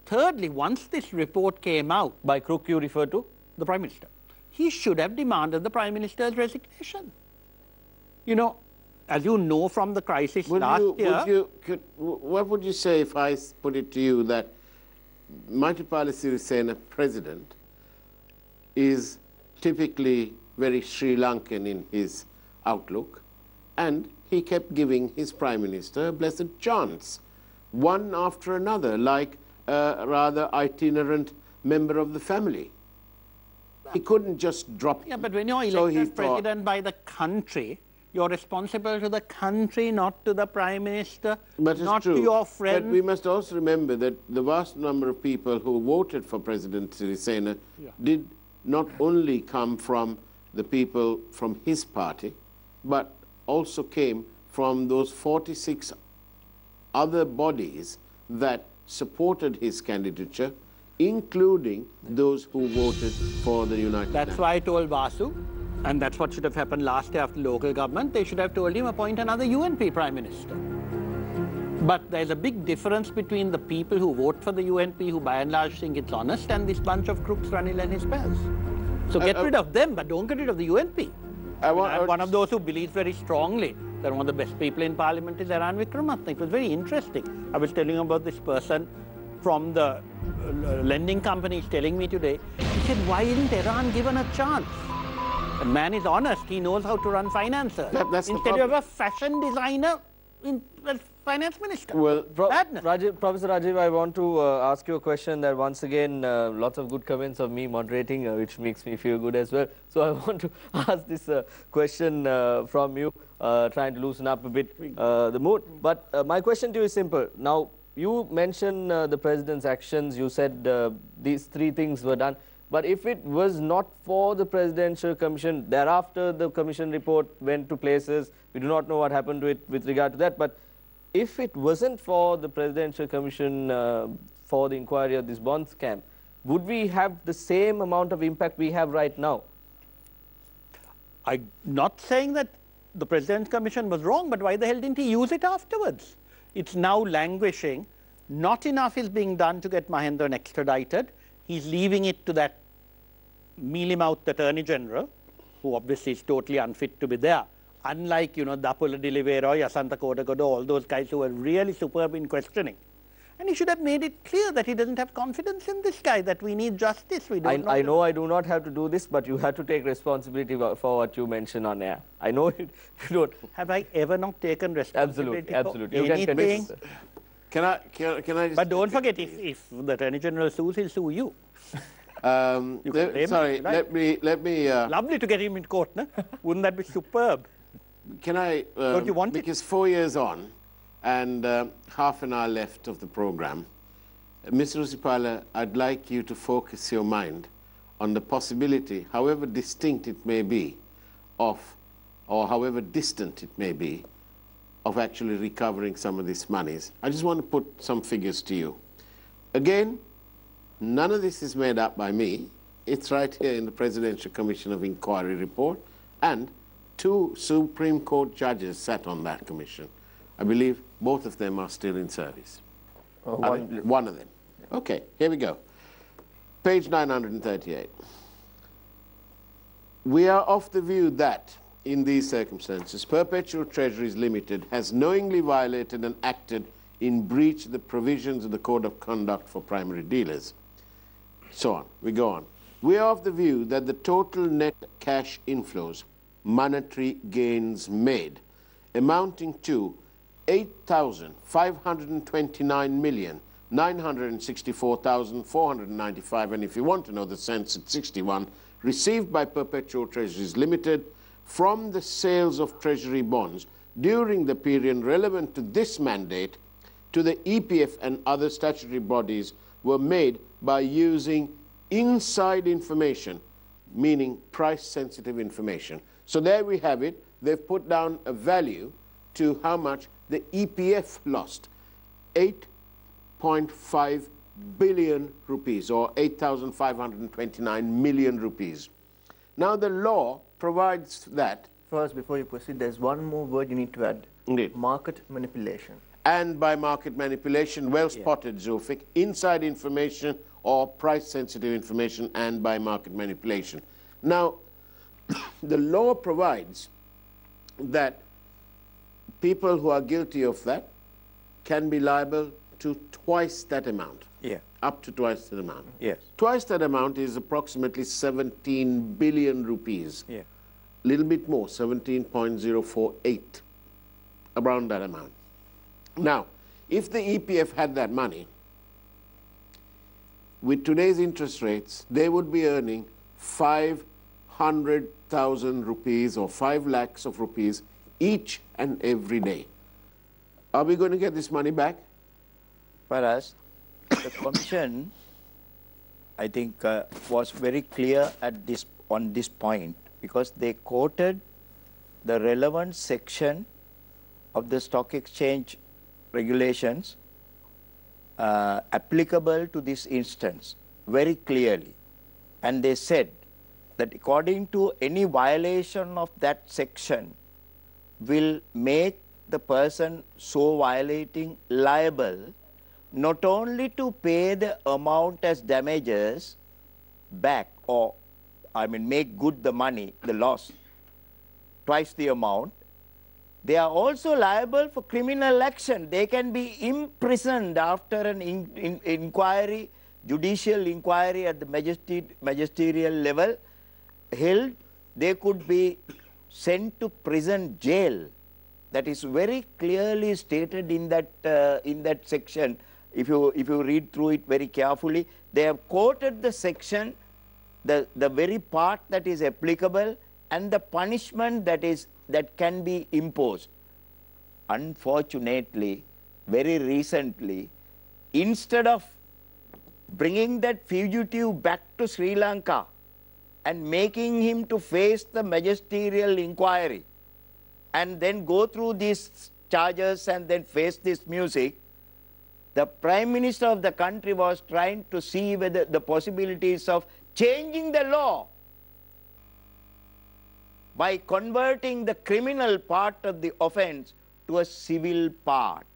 thirdly, once this report came out... By crook you refer to? The Prime Minister. He should have demanded the Prime Minister's resignation. You know, as you know from the crisis last year... What would you say if I put it to you that Maithripala Sirisena, President, is typically very Sri Lankan in his outlook, and he kept giving his Prime Minister a blessed chance, one after another, like a rather itinerant member of the family. He couldn't just drop him. Yeah, but when you're elected president by the country, you're responsible to the country, not to the Prime Minister, not to your friends. But we must also remember that the vast number of people who voted for President Sirisena did not only come from the people from his party, but also came from those 46 other bodies that supported his candidature, including those who voted for the United Nations. That's why I told Vasu, and that's what should have happened last year after local government, they should have told him appoint another UNP Prime Minister. But there's a big difference between the people who vote for the UNP, who by and large think it's honest, and this bunch of crooks Ranil and his pals. So get rid of them, but don't get rid of the UNP. I'm one of those who believes very strongly that one of the best people in Parliament is Eran Wickramatne. It was very interesting. I was telling you about this person from the lending company telling me today. He said, why isn't Eran given a chance? The man is honest. He knows how to run finances. That's Instead you have a fashion designer as finance minister. Well, Madness. Professor Rajiv, I want to ask you a question that once again, lots of good comments of me moderating, which makes me feel good as well. So I want to ask this question from you, trying to loosen up a bit the mood. But my question to you is simple. Now, you mentioned the president's actions. You said these three things were done. But if it was not for the Presidential Commission, thereafter the Commission report went to places. We do not know what happened to it with regard to that. But if it wasn't for the Presidential Commission for the inquiry of this bond scam, would we have the same amount of impact we have right now? I'm not saying that the President's Commission was wrong, but why the hell didn't he use it afterwards? It's now languishing. Not enough is being done to get Mahendran extradited. He's leaving it to that mealy-mouthed Attorney General, who obviously is totally unfit to be there. Unlike, you know, Dapula Dilivero, Yasanta Kodakodo, all those guys who were really superb in questioning. And he should have made it clear that he doesn't have confidence in this guy, that we need justice. We don't I know I do not have to do this, but you have to take responsibility for what you mentioned on air. I know you don't. Have I ever not taken responsibility Absolutely. for You anything? Can I just... But don't forget, if the Attorney General sues, he'll sue you. sorry, let me... Lovely to get him in court, no? Wouldn't that be superb? Can I... Don't you want it? because 4 years on, and half an hour left of the program, Ms. Rusipala, I'd like you to focus your mind on the possibility, however distinct it may be, of, or however distant it may be, of actually recovering some of these monies. I just want to put some figures to you. Again, none of this is made up by me. It's right here in the Presidential Commission of Inquiry report, and 2 Supreme Court judges sat on that commission. I believe both of them are still in service. One of them. Okay, here we go. Page 938. We are of the view that, in these circumstances, Perpetual Treasuries Limited has knowingly violated and acted in breach of the provisions of the Code of Conduct for Primary Dealers. So on, we go on. We are of the view that the total net cash inflows, monetary gains made, amounting to 8,529,964,495, and if you want to know the cents, it's 61, received by Perpetual Treasuries Limited from the sales of treasury bonds during the period relevant to this mandate to the EPF and other statutory bodies were made by using inside information, meaning price-sensitive information. So there we have it. They've put down a value to how much the EPF lost, 8.5 billion rupees, or 8,529 million rupees. Now the law provides that... First, before you proceed, there's one more word you need to add. Indeed. Market manipulation. And by market manipulation, well spotted, Zulfik, inside information or price-sensitive information, and by market manipulation. Now, the law provides that people who are guilty of that can be liable to twice that amount. Yeah. Up to twice that amount. Yes. Twice that amount is approximately 17 billion rupees. Yeah. A little bit more, 17.048, around that amount. Now, if the EPF had that money, with today's interest rates, they would be earning 500,000 rupees or 5 lakhs of rupees each and every day. Are we going to get this money back? For us, the Commission, I think, was very clear at on this point, because they quoted the relevant section of the stock exchange regulations applicable to this instance very clearly. And they said that according to any violation of that section will make the person so violating liable not only to pay the amount as damages back, or I mean make good the money, the loss, twice the amount, they are also liable for criminal action. They can be imprisoned after an inquiry, judicial inquiry at the magisterial level held. They could be sent to prison jail that is very clearly stated in that section. If you read through it very carefully, they have quoted the section, the very part that is applicable, and the punishment that can be imposed. Unfortunately, very recently, instead of bringing that fugitive back to Sri Lanka and making him to face the magisterial inquiry and then go through these charges and then face this music, the Prime Minister of the country was trying to see whether the possibilities of changing the law by converting the criminal part of the offence to a civil part.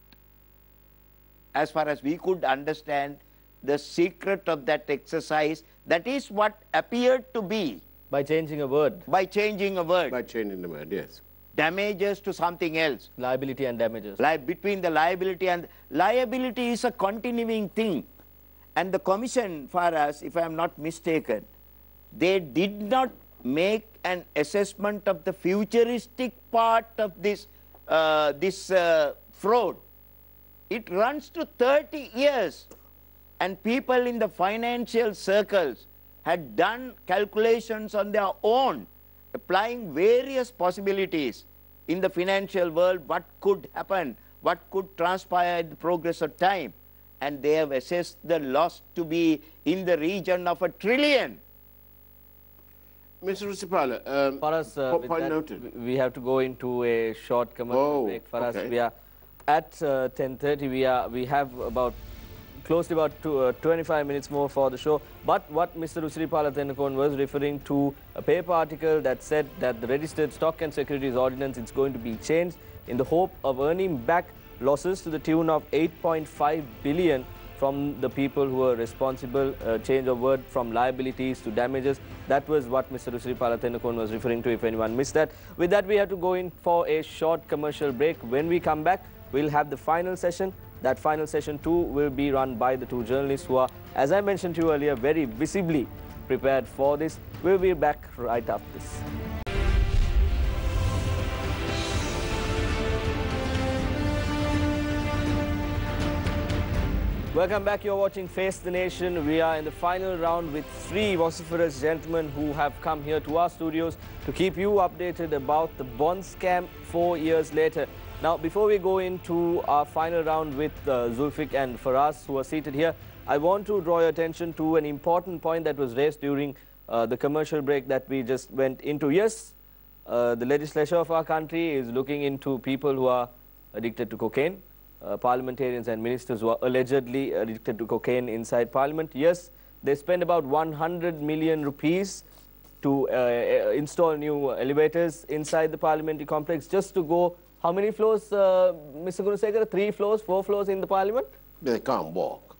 As far as we could understand, the secret of that exercise, that is what appeared to be. By changing a word. By changing a word. By changing the word, yes. Damages to something else. Liability and damages. Between the liability and liability is a continuing thing. And the commission, for us, if I am not mistaken, they did not make an assessment of the futuristic part of this fraud. It runs to 30 years. And people in the financial circles had done calculations on their own, applying various possibilities in the financial world, what could happen, what could transpire in the progress of time. And they have assessed the loss to be in the region of $1 trillion. Mr. Rusipala, point noted. We have to go into a short commercial break. For us, we are at 10:30. We have close to about 25 minutes more for the show. But what Mr. Rusiripala Thennakoon was referring to a paper article that said that the Registered Stock and Securities Ordinance is going to be changed in the hope of earning back losses to the tune of 8.5 billion from the people who are responsible, change of word from liabilities to damages. That was what Mr. Rusiripala Thennakoon was referring to, if anyone missed that. With that, we have to go in for a short commercial break. When we come back, we'll have the final session. That final session too will be run by the two journalists who are, as I mentioned to you earlier, very visibly prepared for this. We'll be back right after this. Welcome back. You're watching Face the Nation. We are in the final round with three vociferous gentlemen who have come here to our studios to keep you updated about the bond scam 4 years later. Now, before we go into our final round with Zulfik and Faraz, who are seated here, I want to draw your attention to an important point that was raised during the commercial break that we just went into. Yes, the legislature of our country is looking into people who are addicted to cocaine, parliamentarians and ministers who are allegedly addicted to cocaine inside parliament. Yes, they spend about 100 million rupees to install new elevators inside the parliamentary complex just to go. How many floors, Mr. Gunasekara? 3 floors, 4 floors in the parliament? They can't walk.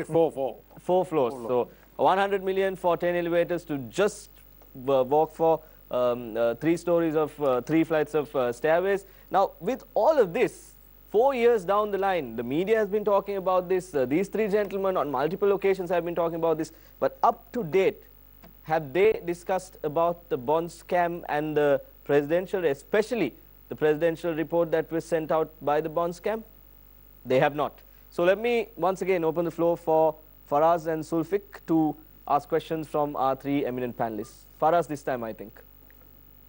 Four floors. So 100 million for 10 elevators to just walk for 3 stories of 3 flights of stairways. Now, with all of this, 4 years down the line, the media has been talking about this. These 3 gentlemen on multiple occasions have been talking about this. But up to date, have they discussed about the bond scam and the presidential, especially the presidential report that was sent out by the bond scam? They have not. So let me once again open the floor for Faraz and Zulfik to ask questions from our 3 eminent panelists. Faraz this time, I think.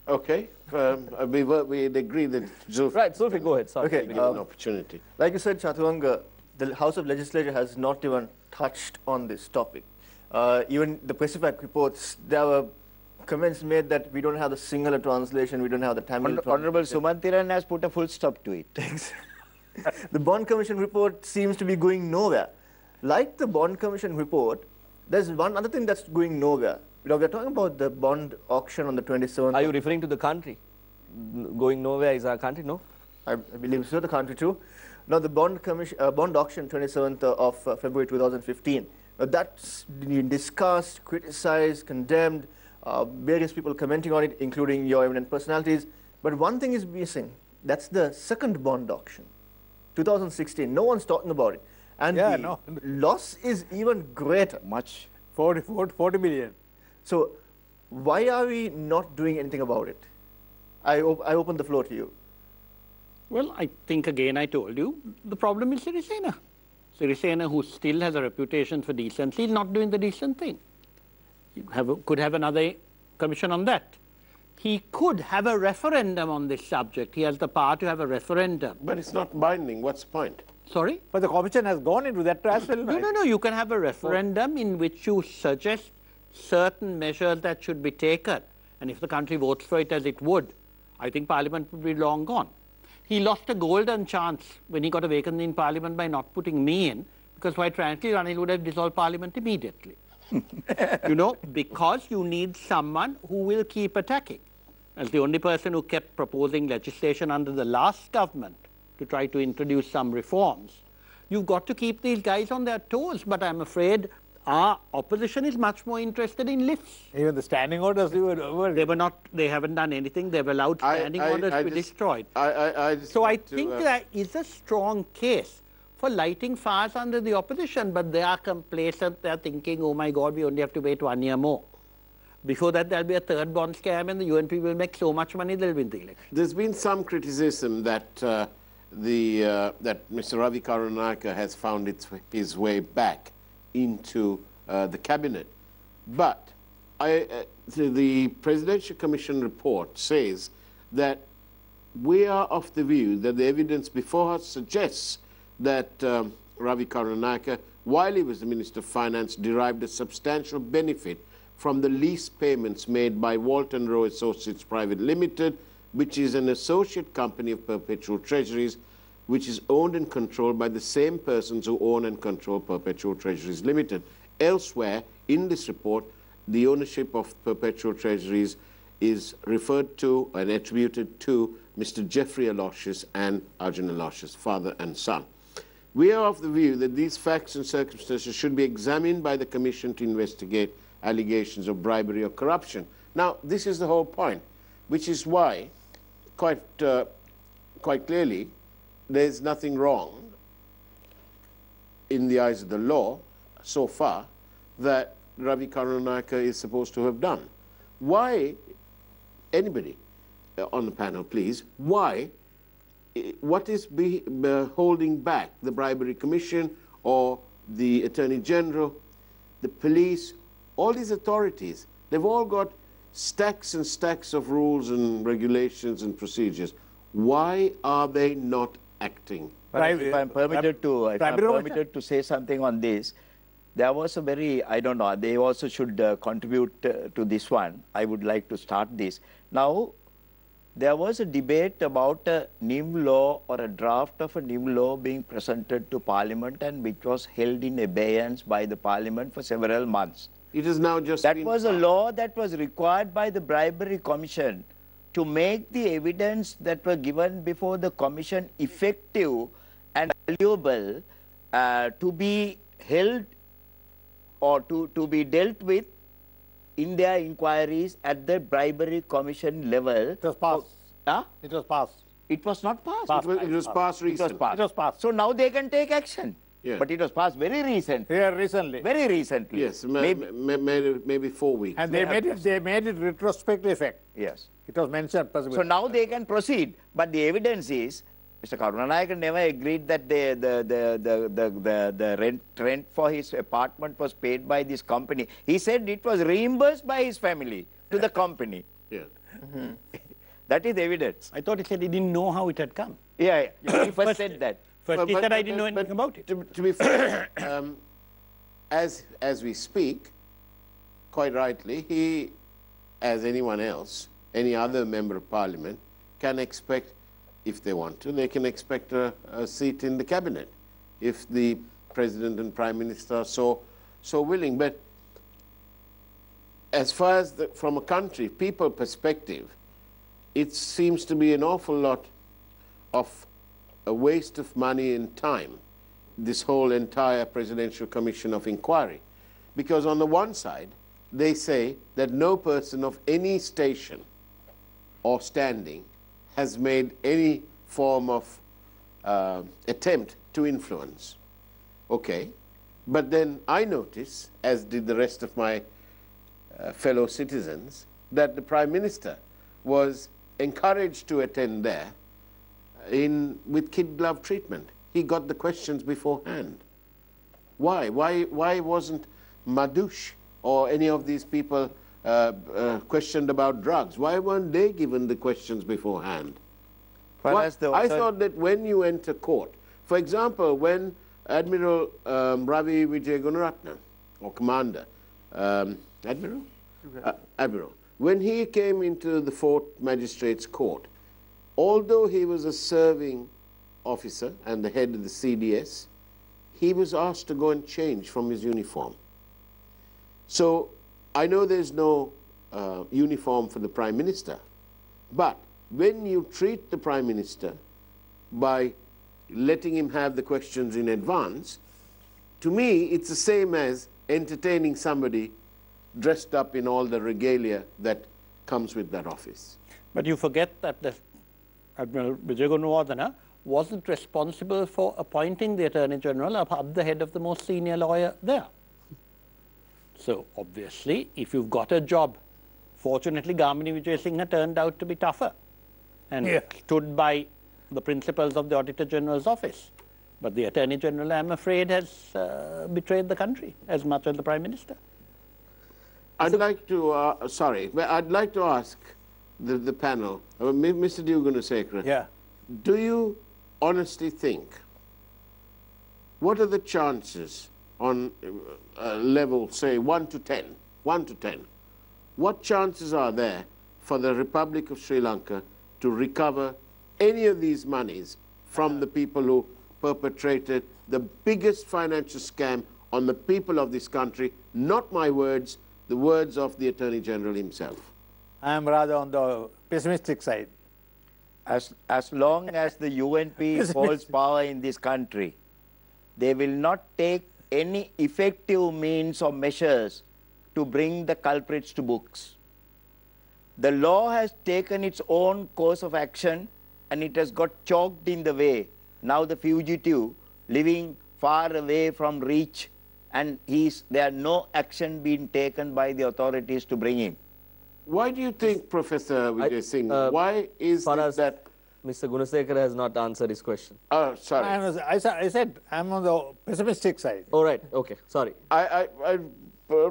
Okay. We'd agree that Zulfik... Right, Zulfik, go ahead. Sorry. Okay. Give an opportunity. Like you said, Chaturanga, the House of Legislature has not even touched on this topic. Even the Pacific reports, there were comments made that we don't have the Sinhala translation, we don't have the Tamil translation. Honorable Sumantiran has put a full stop to it. The Bond Commission report seems to be going nowhere. Like the Bond Commission report, there's one other thing that's going nowhere. You know, we're talking about the bond auction on the 27th. Are you referring to the country? Going nowhere is our country, no? I believe so, the country too. Now, the bond auction 27th of February 2015. Now, that's been discussed, criticized, condemned, various people commenting on it, including your eminent personalities. But one thing is missing. That's the second bond auction, 2016. No one's talking about it. And the loss is even greater. Much. 40 million. So why are we not doing anything about it? I open the floor to you. Well, I think again I told you, the problem is Sirisena. Sirisena, who still has a reputation for decency, is not doing the decent thing. You could have another commission on that. He could have a referendum on this subject. He has the power to have a referendum. But it's not binding. What's the point? Sorry? But the commission has gone into that as well. No. You can have a referendum in which you suggest certain measures that should be taken. And if the country votes for it as it would, I think Parliament would be long gone. He lost a golden chance when he got a vacancy in Parliament by not putting me in, because quite frankly, Ranil would have dissolved Parliament immediately. You know, because you need someone who will keep attacking. As the only person who kept proposing legislation under the last government to try to introduce some reforms, you've got to keep these guys on their toes. But I'm afraid our opposition is much more interested in lifts. Even the standing orders, they haven't done anything. They've allowed standing orders to be destroyed. So I think there is a strong case for lighting fires under the opposition, but they are complacent. They're thinking, oh my God, we only have to wait 1 year more. Before that, there'll be a third bond scam and the UNP will make so much money they'll win the election. There's been some criticism that that Mr. Ravi Karunaka has found his way back into the cabinet. But the Presidential Commission report says that we are of the view that the evidence before us suggests that Ravi Karunaka, while he was the Minister of Finance, derived a substantial benefit from the lease payments made by Walton Rowe Associates Private Limited, which is an associate company of Perpetual Treasuries, which is owned and controlled by the same persons who own and control Perpetual Treasuries Limited. Elsewhere in this report, the ownership of Perpetual Treasuries is referred to and attributed to Mr. Jeffrey Aloysius and Arjun Aloysius, father and son. We are of the view that these facts and circumstances should be examined by the Commission to investigate allegations of bribery or corruption. Now, this is the whole point, which is why, quite clearly, there's nothing wrong in the eyes of the law so far that Ravi Karunaka is supposed to have done. Why, anybody on the panel, please, why, what is holding back the Bribery Commission or the Attorney General, the police, all these authorities? They've all got stacks and stacks of rules and regulations and procedures. Why are they not acting? But if I'm permitted to say something on this, there was a very, I don't know, they also should contribute to this one. I would like to start this. Now, there was a debate about a new law or a draft of a new law being presented to Parliament and which was held in abeyance by the Parliament for several months. It is now just that was a law that was required by the Bribery Commission to make the evidence that were given before the Commission effective and valuable to be held or to be dealt with in their inquiries at the Bribery Commission level. It was passed. It was passed. It was not passed. It was passed recently. It was passed. So now they can take action. Yeah. But it was passed very recently. Yeah, recently. Very recently. Yes, maybe 4 weeks. And they made it retrospective effect. Yes. It was mentioned. So now they can proceed. But the evidence is, Mr. Karunanayake never agreed that the rent for his apartment was paid by this company. He said it was reimbursed by his family to the company. Yeah. Mm-hmm. That is evidence. I thought he said he didn't know how it had come. Yeah. He first said that. First he said I didn't know anything about it. To be fair, as we speak, quite rightly, he, as anyone else, any other member of Parliament, can expect, if they want to, they can expect a seat in the cabinet if the President and Prime Minister are so willing. But as far as from a country, people perspective, it seems to be an awful lot of a waste of money and time, this whole entire Presidential Commission of Inquiry. Because on the one side, they say that no person of any station or standing has made any form of attempt to influence. Okay, but then I notice, as did the rest of my fellow citizens, that the Prime Minister was encouraged to attend there. with kid glove treatment. He got the questions beforehand. Why? Why wasn't Madush or any of these people questioned about drugs? Why weren't they given the questions beforehand? I thought that when you enter court, for example, when Admiral Ravi Vijay Gunaratne, or Commander, Admiral? Admiral, when he came into the Fort Magistrates Court, although he was a serving officer and the head of the CDS, he was asked to go and change from his uniform. So I know there's no uniform for the Prime Minister, but when you treat the Prime Minister by letting him have the questions in advance, to me it's the same as entertaining somebody dressed up in all the regalia that comes with that office. But you forget that the Admiral Vijay Gunawardena wasn't responsible for appointing the Attorney General above the head of the most senior lawyer there. So obviously, if you've got a job, fortunately Gamini Vijayasinghe turned out to be tougher and stood by the principles of the Auditor General's office. But the Attorney General, I'm afraid, has betrayed the country as much as the Prime Minister. I'd like to, I'd like to ask the panel, Mr. Gunasekara, do you honestly think, what are the chances on a level, say, 1 to 10, what chances are there for the Republic of Sri Lanka to recover any of these monies from the people who perpetrated the biggest financial scam on the people of this country? Not my words, the words of the Attorney General himself. I am rather on the pessimistic side. As long as the UNP holds power in this country, they will not take any effective means or measures to bring the culprits to books. The law has taken its own course of action and it has got choked in the way. Now the fugitive living far away from reach, and there no action being taken by the authorities to bring him. Why do you think, Professor Vijay Singh, why is it that... Mr. Gunasekara has not answered his question. Oh, sorry. I said I'm on the pessimistic side. Oh, right. Okay. Sorry.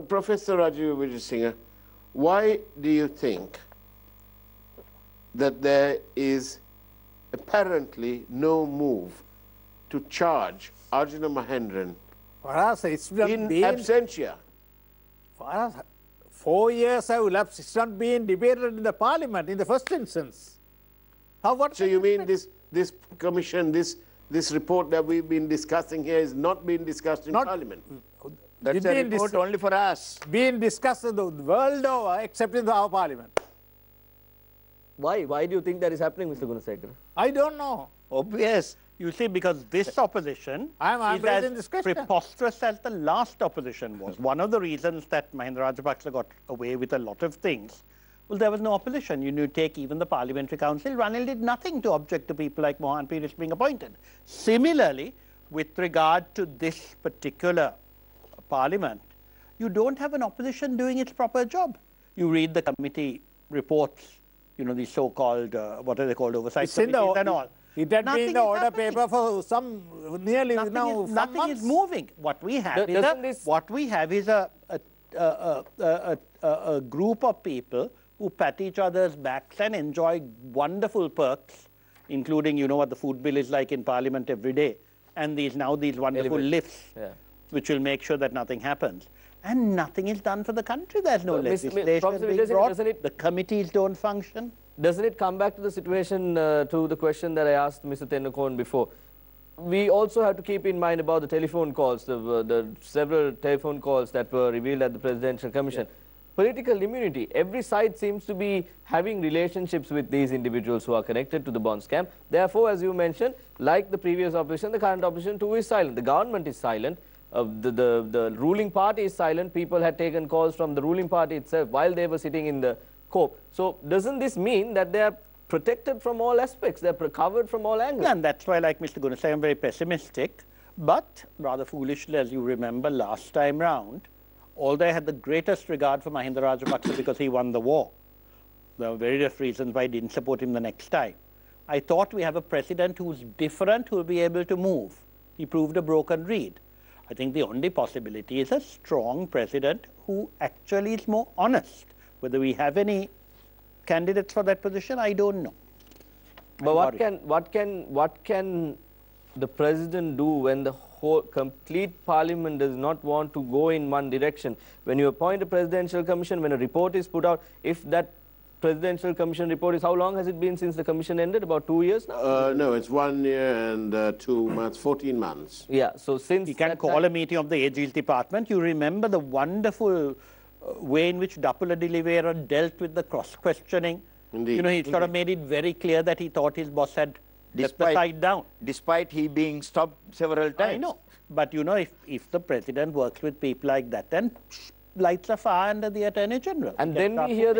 Professor Rajiv Vijay Singh, why do you think that there is apparently no move to charge Arjuna Mahendran in absentia? For us, 4 years have elapsed. It's not being debated in the Parliament in the first instance. So you mean this commission, this report that we've been discussing here is not being discussed in Parliament? That's a report only for us. Being discussed the world over, except in our Parliament. Why? Why do you think that is happening, Mr. Gunasekara? I don't know. Obvious. You see, because this opposition is as preposterous as the last opposition was. One of the reasons that Mahinda Rajapaksa got away with a lot of things, well, there was no opposition. You take even the Parliamentary Council. Ranil did nothing to object to people like Mohan Peiris being appointed. Similarly, with regard to this particular Parliament, you don't have an opposition doing its proper job. You read the committee reports, you know, the so-called, what are they called, oversight committees and all. It had been in the order paper for nearly now some nothing months. is moving. What we have is a group of people who pat each other's backs and enjoy wonderful perks, including, you know, what the food bill is like in Parliament every day, and these wonderful lifts, which will make sure that nothing happens. And nothing is done for the country. There's no legislation being brought. The committees don't function. Doesn't it come back to the situation, to the question that I asked Mr. Tennakoon before? We also have to keep in mind about the telephone calls, the several telephone calls that were revealed at the Presidential Commission. Political immunity. Every side seems to be having relationships with these individuals who are connected to the bond scam. Therefore, as you mentioned, like the previous opposition, the current opposition too is silent. The government is silent. The ruling party is silent. People had taken calls from the ruling party itself while they were sitting in the COPE. So doesn't this mean that they are protected from all aspects? They're covered from all angles. And that's why, like Mr. Gunasekara, I'm very pessimistic. But rather foolishly, as you remember last time round, although I had the greatest regard for Mahinda Rajapaksa because he won the war, there were various reasons why I didn't support him the next time. I thought we have a president who's different, who will be able to move. He proved a broken reed. I think the only possibility is a strong president who actually is more honest. Whether we have any candidates for that position, I don't know. But what can the president do when the whole complete parliament does not want to go in one direction? When you appoint a presidential commission, when a report is put out, if that presidential commission report is, how long has it been since the commission ended? About 2 years now? No, it's 1 year and 2 months, 14 months. Yeah, so since... You can call a meeting of the Aegis department. You remember the wonderful way in which Dapula de Oliveira dealt with the cross-questioning. Indeed. You know, he sort of made it very clear that he thought his boss had left the side down. Despite he being stopped several times. I know. But, you know, if the president works with people like that, then lights a fire under the Attorney General. And then we hear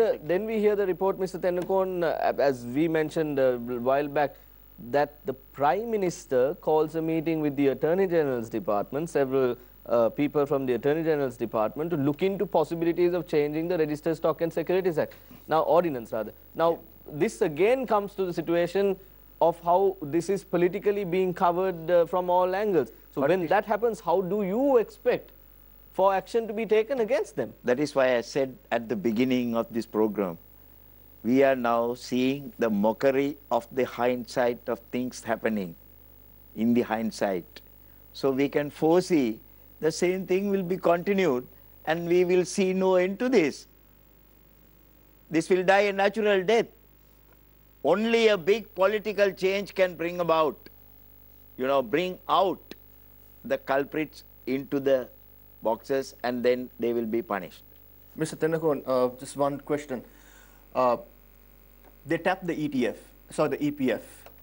the report, Mr. Tennakon, as we mentioned a while back, that the Prime Minister calls a meeting with the Attorney General's department, several people from the Attorney General's department, to look into possibilities of changing the Registered Stock and Securities Act. Now, ordinance rather. Now, this again comes to the situation of how this is politically being covered from all angles. So when that happens, how do you expect for action to be taken against them? That is why I said at the beginning of this program, we are now seeing the mockery of the hindsight of things happening in the hindsight. So we can foresee the same thing will be continued and we will see no end to this. This will die a natural death. Only a big political change can bring about, you know, bring out the culprits into the boxes and then they will be punished. Mr. Tennakon, just one question. They tapped the EPF.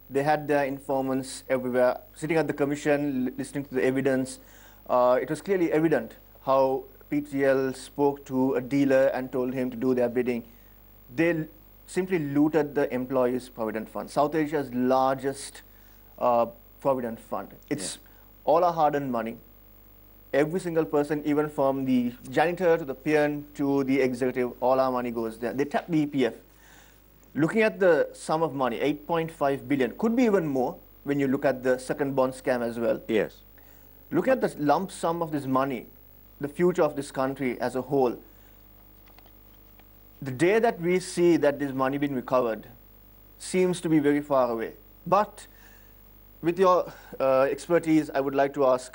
They had their informants everywhere, sitting at the commission, listening to the evidence. It was clearly evident how PTL spoke to a dealer and told him to do their bidding. They simply looted the employees' provident fund, South Asia's largest provident fund. It's all our hard-earned money. Every single person, even from the janitor to the peon to the executive, all our money goes there. They tapped the EPF. Looking at the sum of money, 8.5 billion, could be even more when you look at the second bond scam as well. Yes. Looking at the lump sum of this money, the future of this country as a whole, the day that we see that this money being recovered seems to be very far away. But with your expertise, I would like to ask,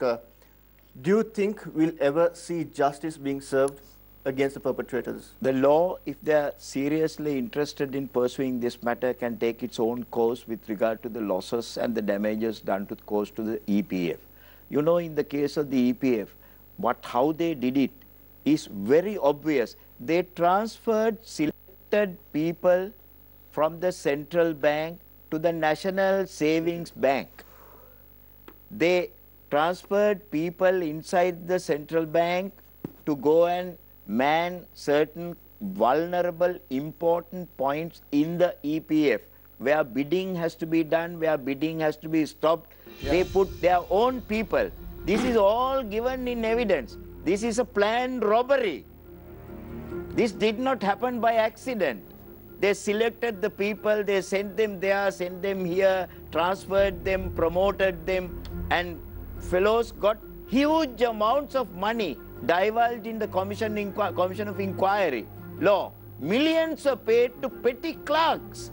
do you think we'll ever see justice being served against the perpetrators? The law, if they are seriously interested in pursuing this matter, can take its own course with regard to the losses and the damages done to the EPF. You know, in the case of the EPF, how they did it is very obvious. They transferred selected people from the central bank to the National Savings Bank. They transferred people inside the central bank to go and man certain vulnerable, important points in the EPF, where bidding has to be done, where bidding has to be stopped. Yeah. They put their own people. This is all given in evidence. This is a planned robbery. This did not happen by accident. They selected the people, they sent them there, sent them here, transferred them, promoted them, and fellows got huge amounts of money divulged in the Commission of Inquiry law. Millions are paid to petty clerks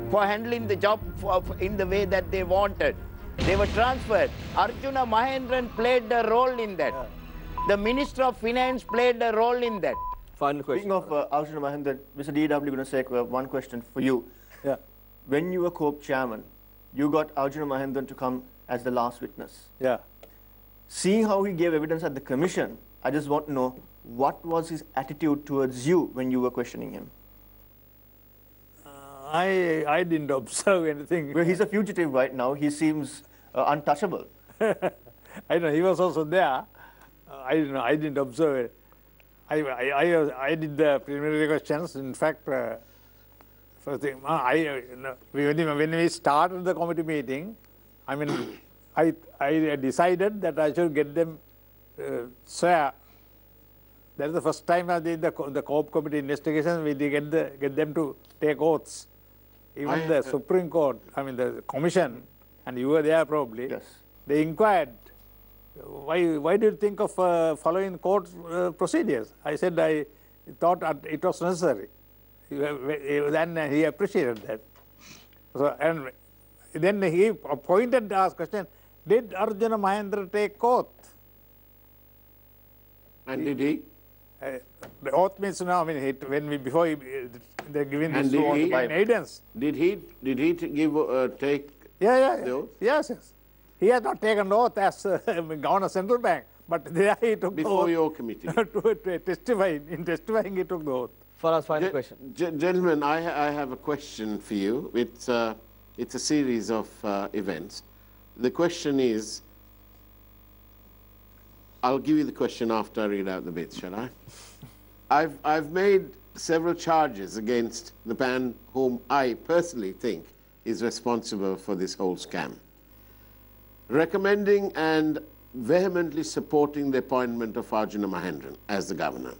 for handling the job in the way that they wanted. They were transferred. Arjuna Mahendran played a role in that. Yeah. The Minister of Finance played a role in that. Final question. Speaking of Arjuna Mahendran, Mr. D.W. Gunasek, one question for you. Yeah. When you were COPE chairman, you got Arjuna Mahendran to come as the last witness. Yeah. Seeing how he gave evidence at the commission, I just want to know, what was his attitude towards you when you were questioning him? I didn't observe anything. Well, he's a fugitive right now. He seems untouchable. I know, he was also there. I didn't observe it. I did the preliminary questions. In fact, first thing, when we started the committee meeting, I mean, I decided that I should get them swear. That is the first time in the COPE committee investigation we get them to take oaths. even the Supreme Court, I mean the Commission, and you were there probably, Yes. they inquired, why did you think of following court procedures? I said I thought it was necessary. Then he appreciated that. So, and then he pointed to ask question, did Arjuna Mahendra take oath? And did he? The oath means now, I mean, before they're giving And this did oath he? by evidence. Did he take? Yeah. Yes. He has not taken oath as governor of central bank, but there he took Before the your oath committee? to testify. In testifying, he took the oath. Farah's final question. Gentlemen, I have a question for you. It's a series of events. The question is, I'll give you the question after I read out the bits, shall I? I've made several charges against the man whom I personally think is responsible for this whole scam, recommending and vehemently supporting the appointment of Arjuna Mahendran as the governor,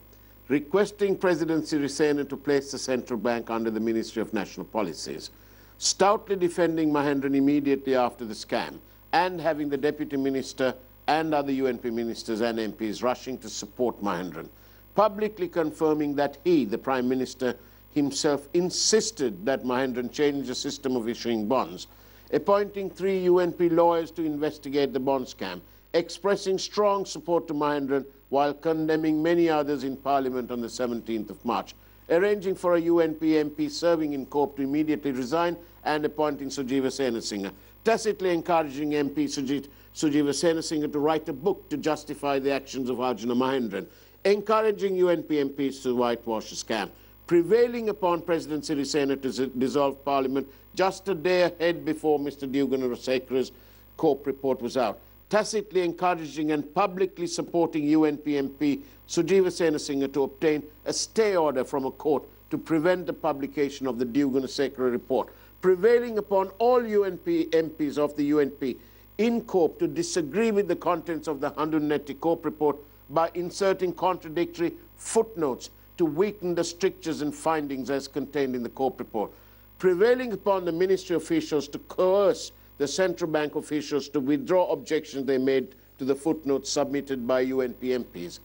requesting President Sirisena to place the central bank under the Ministry of National Policies, stoutly defending Mahendran immediately after the scam, and having the deputy minister and other UNP ministers and MPs rushing to support Mahendran, publicly confirming that he, the Prime Minister himself, insisted that Mahendran change the system of issuing bonds, appointing 3 UNP lawyers to investigate the bond scam, expressing strong support to Mahendran while condemning many others in Parliament on the 17th of March, arranging for a UNP MP serving in COPE to immediately resign and appointing Sujiva Senasinghe, tacitly encouraging MP Sujiva Senasinghe to write a book to justify the actions of Arjuna Mahendran, encouraging UNP MPs to whitewash the scam, prevailing upon President Sirisena to dissolve Parliament just a day ahead before Mr. Duganarasekara's COPE report was out, tacitly encouraging and publicly supporting UNP MP Sujiva Senasinghe to obtain a stay order from a court to prevent the publication of the Duganarasekara report, prevailing upon all UNP MPs of the UNP in COPE to disagree with the contents of the 180 COPE report by inserting contradictory footnotes to weaken the strictures and findings as contained in the COPE report, prevailing upon the ministry officials to coerce the central bank officials to withdraw objections they made to the footnotes submitted by UNP MPs,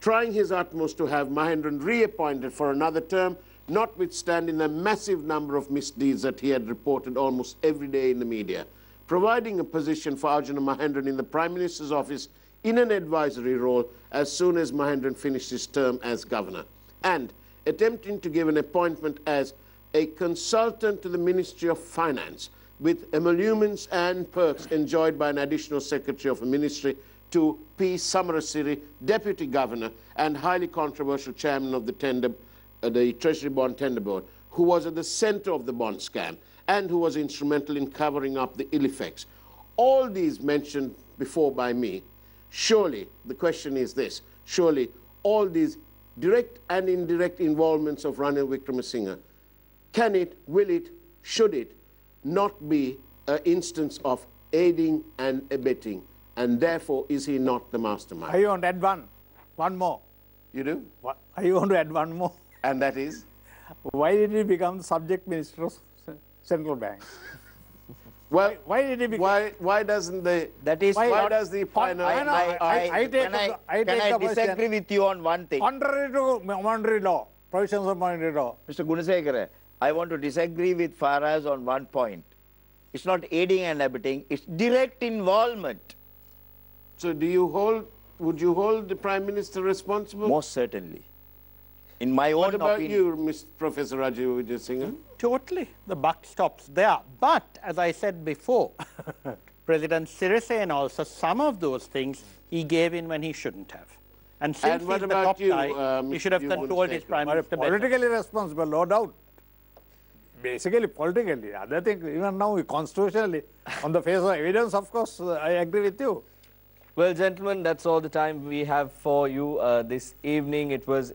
trying his utmost to have Mahendran reappointed for another term, notwithstanding the massive number of misdeeds that he had reported almost every day in the media, providing a position for Arjuna Mahendran in the Prime Minister's office in an advisory role as soon as Mahendran finished his term as governor, and attempting to give an appointment as a consultant to the Ministry of Finance with emoluments and perks enjoyed by an additional secretary of a ministry to P. Samarasiri, deputy governor and highly controversial chairman of the Treasury Bond Tender Board, who was at the center of the bond scam and who was instrumental in covering up the ill effects. All these mentioned before by me, surely, the question is this, surely all these direct and indirect involvements of Ranil Wickremesinghe, can it, will it, should it not be an instance of aiding and abetting, and therefore is he not the mastermind? I want to add one more. You do? I want to add one more. And that is? Why did he become the subject minister of central bank? Well, why did he become? Why doesn't the? That is why what does the final? Can I disagree with you on one thing? Contrary to monetary law, provisions of monetary law. Mr. Gunasekara, I want to disagree with Faraz on one point. It's not aiding and abetting, it's direct involvement. So would you hold the Prime Minister responsible? Most certainly. In my own What about opinion. you, Professor Rajiv Vijayasinghe? Totally. The buck stops there. But, as I said before, President Sirisena also, some of those things he gave in when he shouldn't have. And since what he's the about top you, guy, he should have Mr. controlled his prime minister better. Politically responsible, no doubt. Basically, politically. Other thing, even now, constitutionally, on the face of evidence, of course, I agree with you. Well, gentlemen, that's all the time we have for you this evening. It was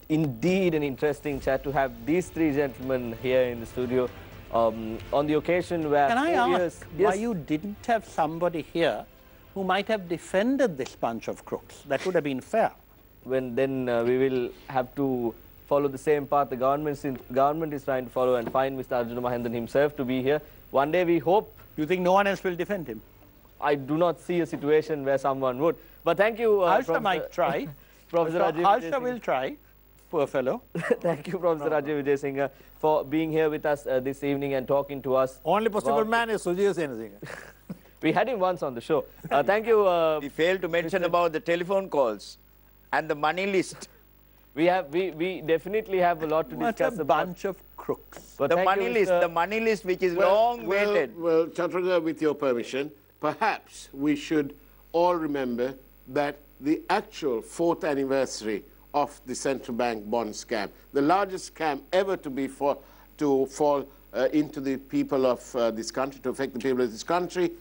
indeed an interesting chat to have these 3 gentlemen here in the studio on the occasion where... Can I ask why you didn't have somebody here who might have defended this bunch of crooks? That would have been fair. Then we will have to follow the same path the government is trying to follow and find Mr. Arjuna Mahendan himself to be here. One day we hope. You think no one else will defend him? I do not see a situation where someone would. But thank you. Harsha might try. Professor Rajiv Harsha will try. Poor fellow. Thank you, Professor Rajiv Vijay Singh, for being here with us this evening and talking to us. Only possible man is Sujit Singh. We had him once on the show. Thank you. We failed to mention about the telephone calls and the money list. We definitely have a lot to discuss What a about. bunch of crooks. But The money list which is long waited. Well, Chaturanga, with your permission, perhaps we should all remember that the actual 4th anniversary of the central bank bond scam, the largest scam ever to fall into the people of this country, to affect the people of this country,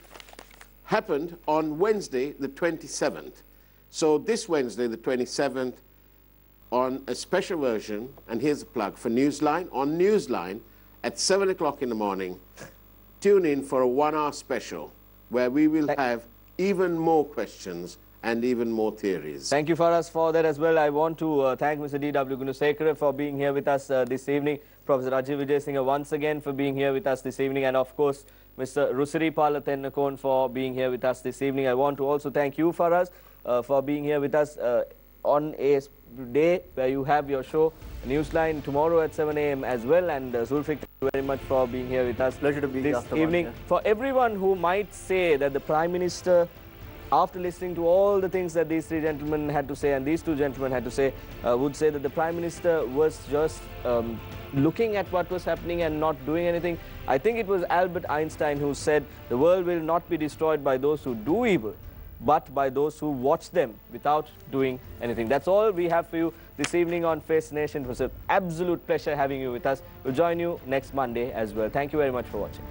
happened on Wednesday, the 27th. So this Wednesday, the 27th, on a special version, and here's a plug for Newsline, on Newsline at 7 o'clock in the morning, tune in for a 1-hour special where we will have even more questions and even more theories. Thank you, Faraz, for that as well. I want to thank Mr. D.W. Gunasekara for being here with us this evening, Professor Rajiv Vijay Singh once again for being here with us this evening, and of course, Mr. Rusiri Palatennakon for being here with us this evening. I want to also thank you, Faraz, for being here with us on a day where you have your show, Newsline, tomorrow at 7 a.m. as well. And Zulfik, thank you very much for being here with us. Pleasure to be this after evening. one, yeah. For everyone who might say that the Prime Minister, after listening to all the things that these 3 gentlemen had to say and these 2 gentlemen had to say, would say that the Prime Minister was just looking at what was happening and not doing anything. I think it was Albert Einstein who said the world will not be destroyed by those who do evil, but by those who watch them without doing anything. That's all we have for you this evening on Face the Nation. It was an absolute pleasure having you with us. We'll join you next Monday as well. Thank you very much for watching.